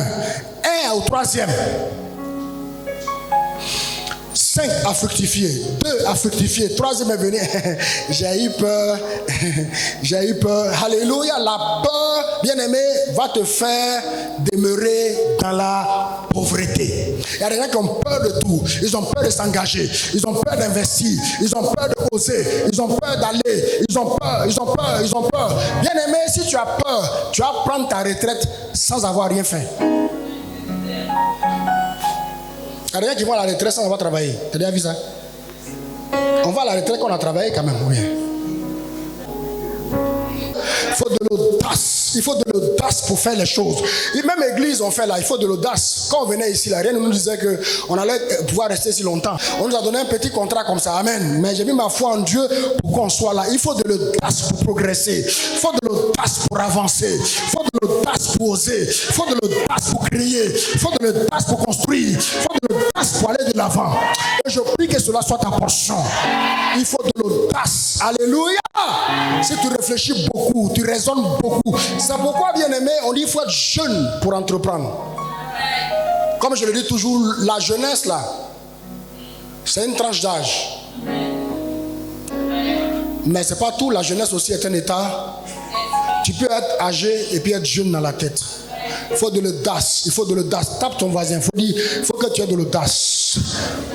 au troisième. 5 à fructifier, 2 à fructifier, 3e est venu. J'ai eu peur. Alléluia, la peur, bien-aimé, va te faire demeurer dans la pauvreté. Il y a des gens qui ont peur de tout. Ils ont peur de s'engager. Ils ont peur d'investir. Ils ont peur de oser. Ils ont peur d'aller. Ils ont peur. Bien-aimé, si tu as peur, tu vas prendre ta retraite sans avoir rien fait. Il y a des gens qui vont à la retraite sans avoir travaillé. Tu as déjà vu ça? On va à la retraite quand on a travaillé quand même. Oui. Il faut de l'audace. Il faut de l'audace pour faire les choses. Et même l'église, on fait là, il faut de l'audace. Quand on venait ici, là, rien ne nous disait qu'on allait pouvoir rester si longtemps. On nous a donné un petit contrat comme ça. Amen. Mais j'ai mis ma foi en Dieu pour qu'on soit là. Il faut de l'audace pour progresser. Il faut de l'audace pour avancer. Il faut de l'audace pour oser. Il faut de l'audace pour crier. Il faut de l'audace pour construire. Il faut de l'audace pour aller de l'avant. Et je prie que cela soit ta portion. Il faut de l'audace. Alléluia. Si tu réfléchis beaucoup, tu raisonnes beaucoup. C'est pourquoi, bien aimé, on dit qu'il faut être jeune pour entreprendre. Comme je le dis toujours, la jeunesse là, c'est une tranche d'âge. Mais c'est pas tout, la jeunesse aussi est un état. Tu peux être âgé et puis être jeune dans la tête. Il faut de l'audace, il faut de l'audace. Tape ton voisin, il faut que tu aies de l'audace.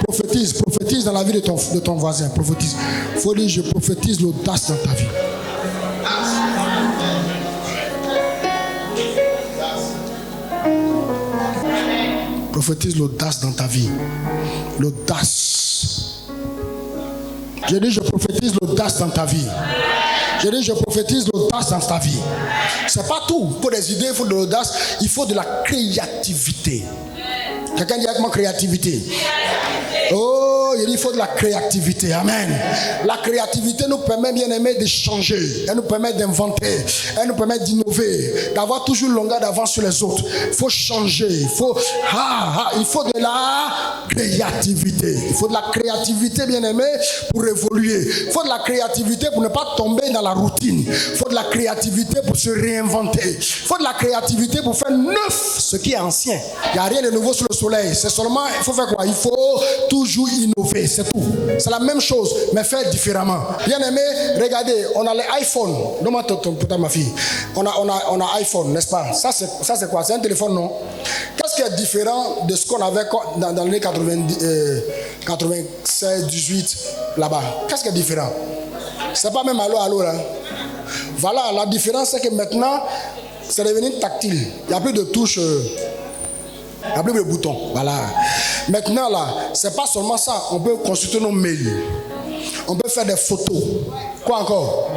Prophétise dans la vie de ton voisin. Prophétise. Il faut dire, je prophétise l'audace dans ta vie. Prophétise l'audace dans ta vie. L'audace. Je dis, je prophétise l'audace dans ta vie. Je dis, je prophétise l'audace dans ta vie. C'est pas tout. Pour des idées, il faut de l'audace. Il faut de la créativité. Quelqu'un dit avec moi créativité. Oh, il faut de la créativité. Amen. La créativité nous permet, bien aimé, de changer. Elle nous permet d'inventer. Elle nous permet d'innover. D'avoir toujours une longueur d'avance sur les autres. Il faut changer. Il faut de la créativité. Il faut de la créativité, bien aimé, pour évoluer. Il faut de la créativité pour ne pas tomber dans la routine. Il faut de la créativité pour se réinventer. Il faut de la créativité pour faire neuf ce qui est ancien. Il n'y a rien de nouveau sous le soleil. C'est seulement, il faut faire quoi? Il faut toujours innover, c'est tout. C'est la même chose, mais faire différemment. Bien aimé, regardez, on a les iPhones. Donne-moi ma fille. On a iPhone, n'est-ce pas? Ça c'est quoi? C'est un téléphone, non? Qu'est-ce qui est différent de ce qu'on avait dans les 96, 18 là-bas? Qu'est-ce qui est différent? C'est pas même allô là. Voilà, la différence c'est que maintenant, c'est devenu tactile. Il n'y a plus de touches. Il n'y a plus de boutons. Voilà. Maintenant, là, c'est pas seulement ça. On peut consulter nos mails. On peut faire des photos. Quoi encore?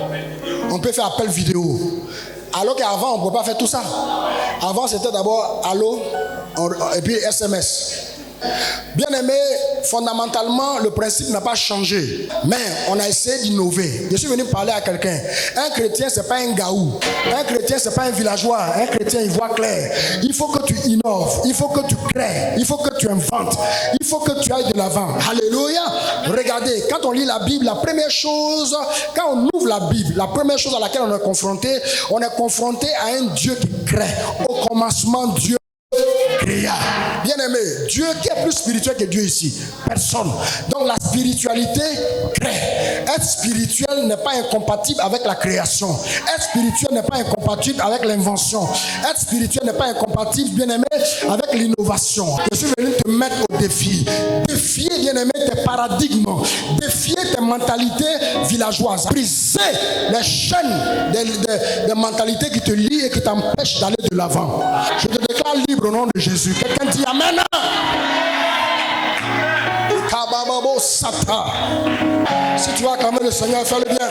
On peut faire appel vidéo. Alors qu'avant, on ne pouvait pas faire tout ça. Avant, c'était d'abord allô et puis SMS. Bien aimé, fondamentalement, le principe n'a pas changé. Mais on a essayé d'innover. Je suis venu parler à quelqu'un. Un chrétien, ce n'est pas un gaou. Un chrétien, ce n'est pas un villageois. Un chrétien, il voit clair. Il faut que tu innoves. Il faut que tu crées. Il faut que tu inventes. Il faut que tu ailles de l'avant. Alléluia. Regardez, quand on lit la Bible, la première chose, quand on ouvre la Bible, la première chose à laquelle on est confronté à un Dieu qui crée. Au commencement, Dieu créa. Bien aimé, Dieu qui est plus spirituel que Dieu ici? Personne. Donc la spiritualité crée. Être spirituel n'est pas incompatible avec la création. Être spirituel n'est pas incompatible avec l'invention. Être spirituel n'est pas incompatible, bien aimé, avec l'innovation. Je suis venu te mettre au défi. Défier, bien aimé, tes paradigmes. Défier tes mentalités villageoises. Briser les chaînes des mentalités qui te lient et qui t'empêchent d'aller de l'avant. Je te déclare libre au nom de Jésus. Quelqu'un dit Amen. Si tu vas acclamer le Seigneur, fais-le bien.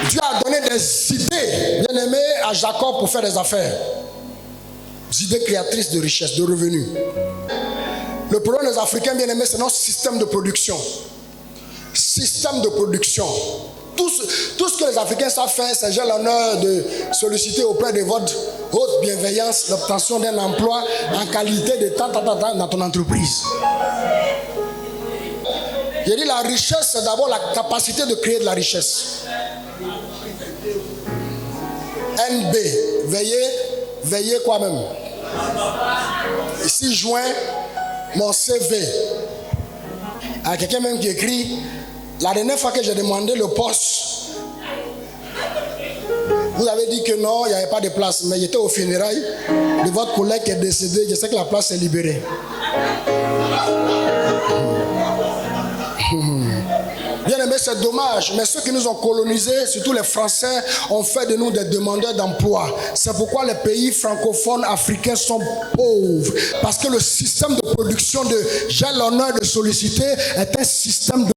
Dieu a donné des idées, bien aimées, à Jacob pour faire des affaires. Des idées créatrices de richesse, de revenus. Le problème des Africains, bien aimés, c'est notre système de production. Système de production. Tout ce que les Africains savent faire, c'est j'ai l'honneur de solliciter auprès de votre haute bienveillance l'obtention d'un emploi en qualité de tant dans ton entreprise. J'ai dit la richesse, c'est d'abord la capacité de créer de la richesse. NB, veillez quoi même. Ici, joint mon CV. Il y a quelqu'un même qui écrit. La dernière fois que j'ai demandé le poste, vous avez dit que non, il n'y avait pas de place. Mais j'étais au funérailles de votre collègue qui est décédé. Je sais que la place est libérée. Bien aimé, c'est dommage, mais ceux qui nous ont colonisés, surtout les Français, ont fait de nous des demandeurs d'emploi. C'est pourquoi les pays francophones africains sont pauvres. Parce que le système de production de j'ai l'honneur de solliciter est un système de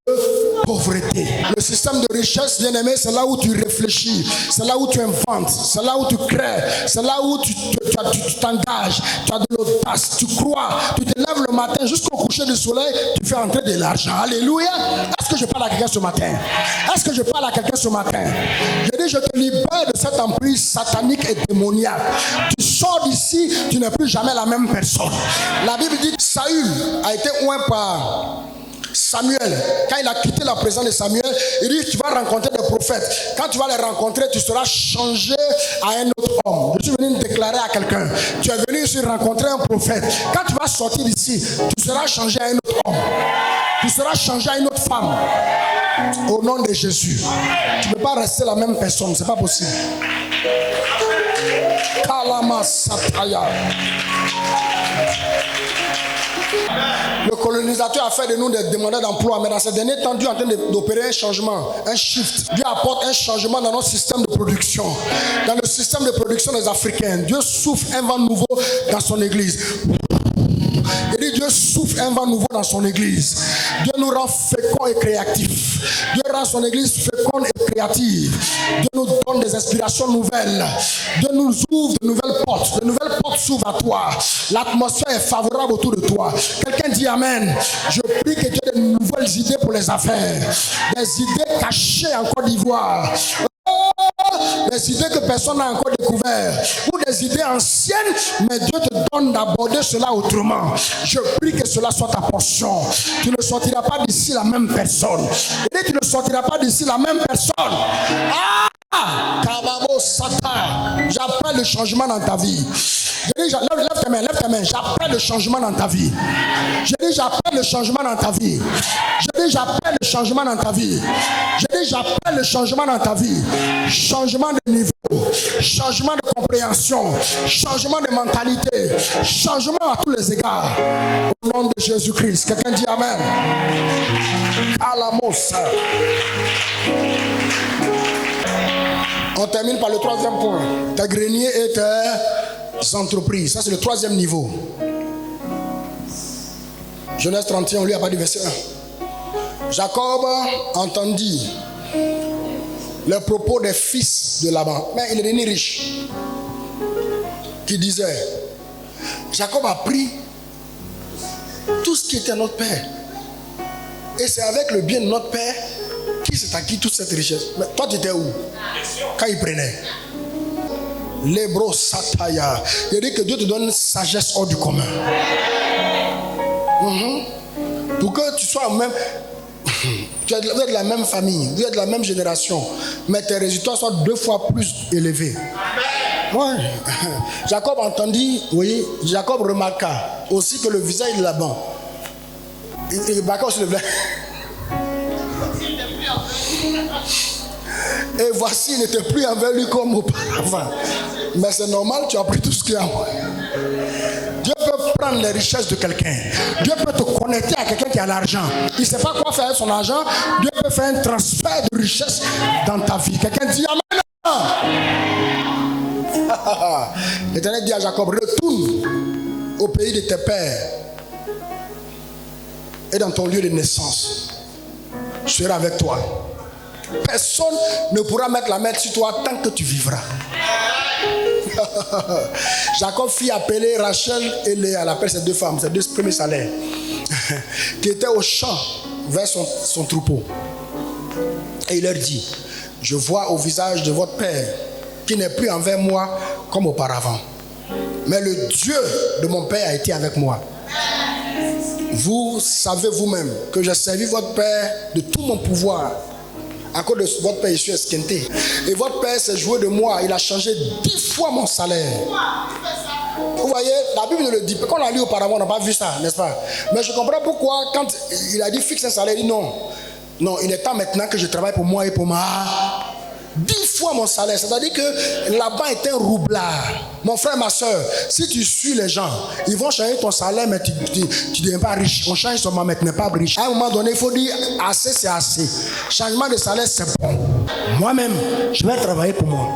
pauvreté. Le système de richesse, bien aimé, c'est là où tu réfléchis, c'est là où tu inventes, c'est là où tu crées, c'est là où tu t'engages, tu as de l'audace, tu crois, tu te lèves le matin jusqu'au coucher du soleil, tu fais entrer de l'argent. Alléluia. Est-ce que je parle à quelqu'un ce matin? Est-ce que je parle à quelqu'un ce matin? Je dis, je te libère de cette emprise satanique et démoniaque. Tu sors d'ici, tu n'es plus jamais la même personne. La Bible dit que Saül a été oint par Samuel. Quand il a quitté la présence de Samuel, il dit tu vas rencontrer des prophètes. Quand tu vas les rencontrer, tu seras changé à un autre homme. Je suis venu déclarer à quelqu'un, tu es venu ici rencontrer un prophète. Quand tu vas sortir d'ici, tu seras changé à un autre homme. Tu seras changé à une autre femme. Au nom de Jésus. Tu ne peux pas rester la même personne, c'est pas possible. Kalama Sataya. Le colonisateur a fait de nous des demandeurs d'emploi, mais dans ces derniers temps, Dieu est en train d'opérer un changement, un shift. Dieu apporte un changement dans notre système de production. Dans le système de production des Africains, Dieu souffle un vent nouveau dans son église. Il dit Dieu souffle un vent nouveau dans son église. Dieu nous rend féconds et créatifs. Dieu rend son église féconde et créative. Dieu nous donne des inspirations nouvelles. Dieu nous ouvre de nouvelles portes. De nouvelles portes s'ouvrent à toi. L'atmosphère est favorable autour de toi. Quelqu'un dit Amen. Je prie que Dieu ait de nouvelles idées pour les affaires. Des idées cachées en Côte d'Ivoire. Des idées que personne n'a encore découvertes, ou des idées anciennes, mais Dieu te donne d'aborder cela autrement. Je prie que cela soit ta portion. Tu ne sortiras pas d'ici la même personne. Et tu ne sortiras pas d'ici la même personne. J'appelle le changement dans ta vie. Je dis, lève tes mains, j'appelle le changement dans ta vie. Je dis, j'appelle le changement dans ta vie. Je dis, j'appelle le changement dans ta vie. Je dis, j'appelle le changement dans ta vie. Changement de niveau, changement de compréhension, changement de mentalité, changement à tous les égards. Au nom de Jésus-Christ. Quelqu'un dit Amen. Alamos. On termine par le troisième point. Tes greniers et tes entreprises. Ça, c'est le troisième niveau. Genèse 31, on lui a pas dit verset 1. Jacob entendit les propos des fils de Laban. Mais il est devenu riche. Qui disait, Jacob a pris tout ce qui était à notre père. Et c'est avec le bien de notre père qui s'est acquis toute cette richesse. Mais toi, tu étais où quand il prenait? Lebro Sataya. Il dit que Dieu te donne une sagesse hors du commun. Pour que tu sois même. Vous êtes de la même famille, vous êtes de la même génération, mais tes résultats soient 2 fois plus élevés. Ouais. Jacob entendit, oui, Jacob remarqua aussi que le visage de Laban. Il remarqua aussi le visage. Et voici, il n'était plus envers lui comme auparavant. Mais c'est normal, tu as pris tout ce qu'il y a. Dieu peut prendre les richesses de quelqu'un. Dieu peut te connecter à quelqu'un qui a l'argent. Il ne sait pas quoi faire avec son argent. Dieu peut faire un transfert de richesse dans ta vie. Quelqu'un dit Amen. L'Éternel dit à Jacob, retourne au pays de tes pères et dans ton lieu de naissance. Je serai avec toi. Personne ne pourra mettre la main sur toi tant que tu vivras. Jacob fit appeler Rachel et Léa, elle appelle ces 2 femmes, ces 2 premiers salaires, qui étaient au champ vers son troupeau. Et il leur dit, je vois au visage de votre père qui n'est plus envers moi comme auparavant. Mais le Dieu de mon père a été avec moi. Vous savez vous-même que j'ai servi votre père de tout mon pouvoir. À cause de votre père, je suis esquinté. Et votre père s'est joué de moi. Il a changé 10 fois mon salaire. Vous voyez, la Bible ne le dit pas. Quand on l'a lu auparavant, on n'a pas vu ça, n'est-ce pas? Mais je comprends pourquoi, quand il a dit fixe un salaire, il dit non. Non, il est temps maintenant que je travaille pour moi et pour ma 10 fois mon salaire. C'est-à-dire que là-bas est un roublard. Mon frère, ma soeur, si tu suis les gens, ils vont changer ton salaire, mais tu ne deviens pas riche. On change seulement, mais tu n'es pas riche. À un moment donné, il faut dire assez, c'est assez. Changement de salaire, c'est bon. Moi-même, je vais travailler pour moi.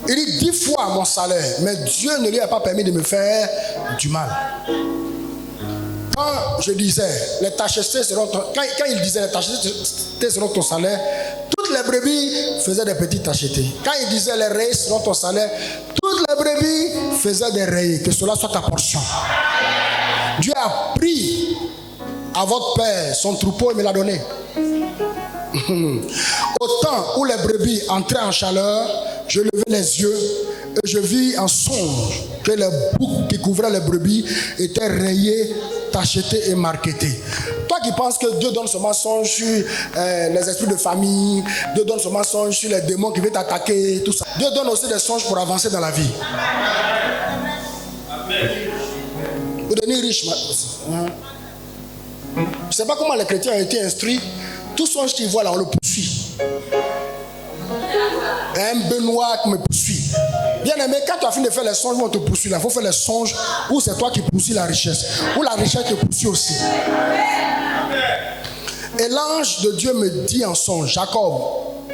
Il dit 10 fois mon salaire, mais Dieu ne lui a pas permis de me faire du mal. Quand je disais, les tachetés seront ton... quand il disait les tachetés seront ton salaire, toutes les brebis faisaient des petits tachetés. Quand il disait les rayés seront ton salaire, toutes les brebis faisaient des rayés. Que cela soit ta portion. Dieu a pris à votre père son troupeau et me l'a donné. Au temps où les brebis entraient en chaleur, je levai les yeux et je vis en songe que les boucs qui couvraient les brebis étaient rayés, tachetés et marquetés. Toi qui penses que Dieu donne seulement songe sur les esprits de famille, Dieu donne seulement songe sur les démons qui veulent t'attaquer, tout ça. Dieu donne aussi des songes pour avancer dans la vie. Pour devenir riche. Je ne sais pas comment les chrétiens ont été instruits. Tout songe qu'ils voient là, on le poursuit. Un Benoît qui me poursuit. Bien aimé, quand tu as fini de faire les songes, on te poursuit là. Il faut faire les songes où c'est toi qui poursuis la richesse. Où la richesse te poursuit aussi. Et l'ange de Dieu me dit en songe, Jacob.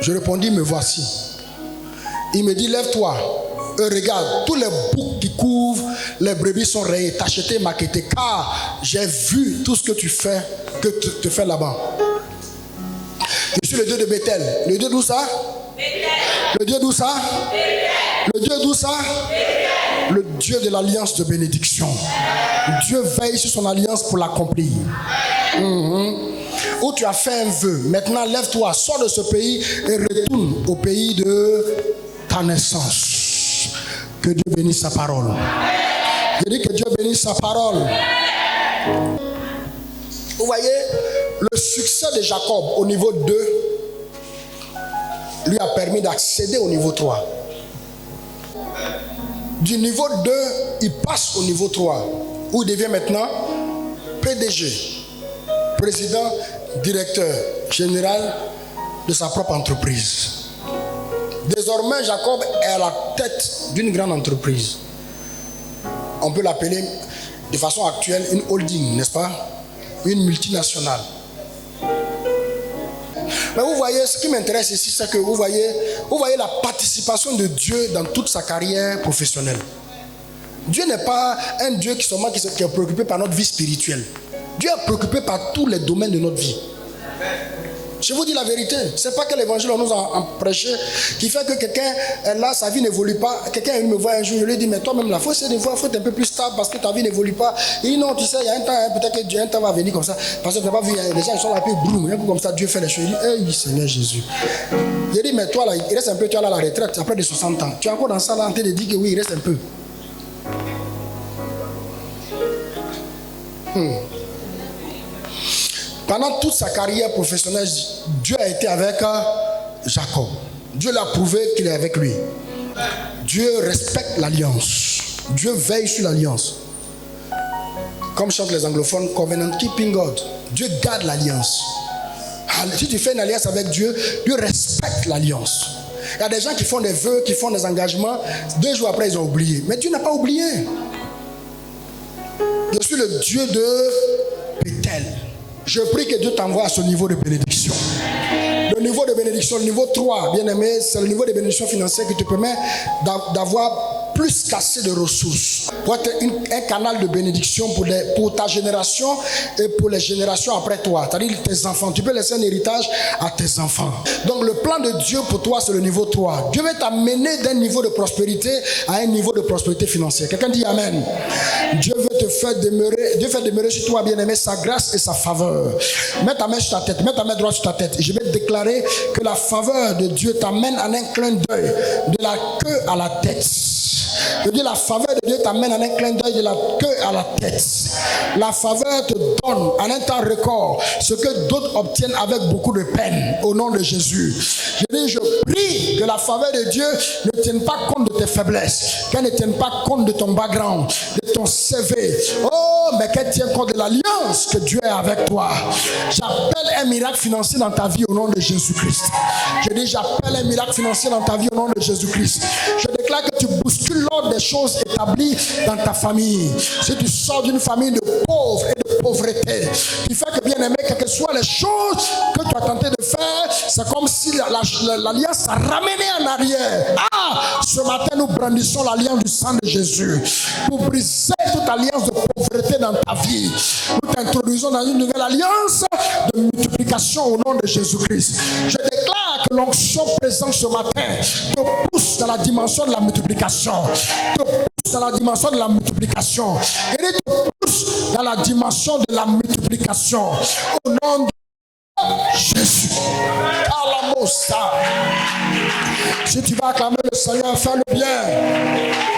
Je répondis, me voici. Il me dit, lève-toi. Regarde, tous les boucs qui couvrent les brebis sont rayés, tachetés, marquetés, car j'ai vu tout ce que tu fais, que tu fais là-bas. Je suis le Dieu de Bethel. Le Dieu d'où ça? Le Dieu d'où ça? Le Dieu d'où ça? Le Dieu de l'alliance de bénédiction. Dieu veille sur son alliance pour l'accomplir. Où tu as fait un vœu, maintenant lève-toi, sors de ce pays et retourne au pays de ta naissance. Que Dieu bénisse sa parole. Je dis que Dieu bénisse sa parole. Vous voyez, le succès de Jacob au niveau 2 lui a permis d'accéder au niveau 3. Du niveau 2, il passe au niveau 3, où il devient maintenant PDG, président, directeur général de sa propre entreprise. Désormais, Jacob est à la tête d'une grande entreprise. On peut l'appeler de façon actuelle une holding, n'est-ce pas? Une multinationale. Mais vous voyez, ce qui m'intéresse ici, c'est que vous voyez la participation de Dieu dans toute sa carrière professionnelle. Dieu n'est pas un Dieu qui est préoccupé par notre vie spirituelle. Dieu est préoccupé par tous les domaines de notre vie. Je vous dis la vérité. C'est pas que l'évangile on nous a prêché qui fait que quelqu'un là, sa vie n'évolue pas. Quelqu'un me voit un jour, je lui dis, mais toi-même là, il faut essayer de voir, il faut être un peu plus stable parce que ta vie n'évolue pas. Il dit non, tu sais, il y a un temps, peut-être que Dieu un temps va venir comme ça. Parce que tu n'as pas vu, les gens ils sont là, puis broum, un coup comme ça, Dieu fait les choses. Il dit, hey Seigneur Jésus. Il dit, mais toi là, il reste un peu, tu es là à la retraite, après de 60 ans. Tu es encore dans ça là, en train de dire que oui, il reste un peu. Pendant toute sa carrière professionnelle, Dieu a été avec Jacob. Dieu l'a prouvé qu'il est avec lui. Dieu respecte l'alliance. Dieu veille sur l'alliance. Comme chantent les anglophones, covenant keeping God. Dieu garde l'alliance. Si tu fais une alliance avec Dieu, Dieu respecte l'alliance. Il y a des gens qui font des vœux, qui font des engagements. 2 jours après, ils ont oublié. Mais Dieu n'a pas oublié. Je suis le Dieu de Bethel. Je prie que Dieu t'envoie à ce niveau de bénédiction. Le niveau de bénédiction, le niveau 3, bien aimé, c'est le niveau de bénédiction financière qui te permet d'avoir plus qu'assez de ressources pour être un canal de bénédiction pour ta génération et pour les générations après toi, c'est-à-dire tes enfants. Tu peux laisser un héritage à tes enfants. Donc le plan de Dieu pour toi, c'est le niveau 3. Dieu veut t'amener d'un niveau de prospérité à un niveau de prospérité financière. Quelqu'un dit Amen. Dieu veut te faire demeurer, Dieu fait demeurer sur toi, bien aimé, sa grâce et sa faveur. Mets ta main sur ta tête, mets ta main droite sur ta tête. Je vais déclarer que la faveur de Dieu t'amène en un clin d'œil de la queue à la tête. Je dis la faveur de Dieu t'amène en un clin d'œil de la queue à la tête. La faveur te donne en un temps record ce que d'autres obtiennent avec beaucoup de peine au nom de Jésus. Je dis, je prie que la faveur de Dieu ne tienne pas compte de tes faiblesses, qu'elle ne tienne pas compte de ton background, de ton CV. Oh, mais qu'elle tienne compte de l'alliance que Dieu est avec toi. J'appelle un miracle financier dans ta vie au nom de Jésus-Christ. Je dis, j'appelle un miracle financier dans ta vie au nom de Jésus-Christ. Je déclare que tu bouscules l'ordre des choses établies dans ta famille. Si tu sors d'une famille de pauvres et de pauvreté, qui fait que, bien aimé, quelles que soient les choses que tu as tenté de faire, c'est comme si l'alliance t'a ramené en arrière. Ah, ce matin, nous brandissons l'alliance du sang de Jésus pour briser toute alliance de pauvreté dans ta vie. Nous t'introduisons dans une nouvelle alliance de multiplication au nom de Jésus-Christ. Je déclare que l'onction présente ce matin te pousse dans la dimension de la multiplication. Te pousse dans la dimension de la multiplication. Et te pousse dans la dimension de la multiplication. Au nom de Jésus. Si tu vas acclamer le Seigneur, fais le bien.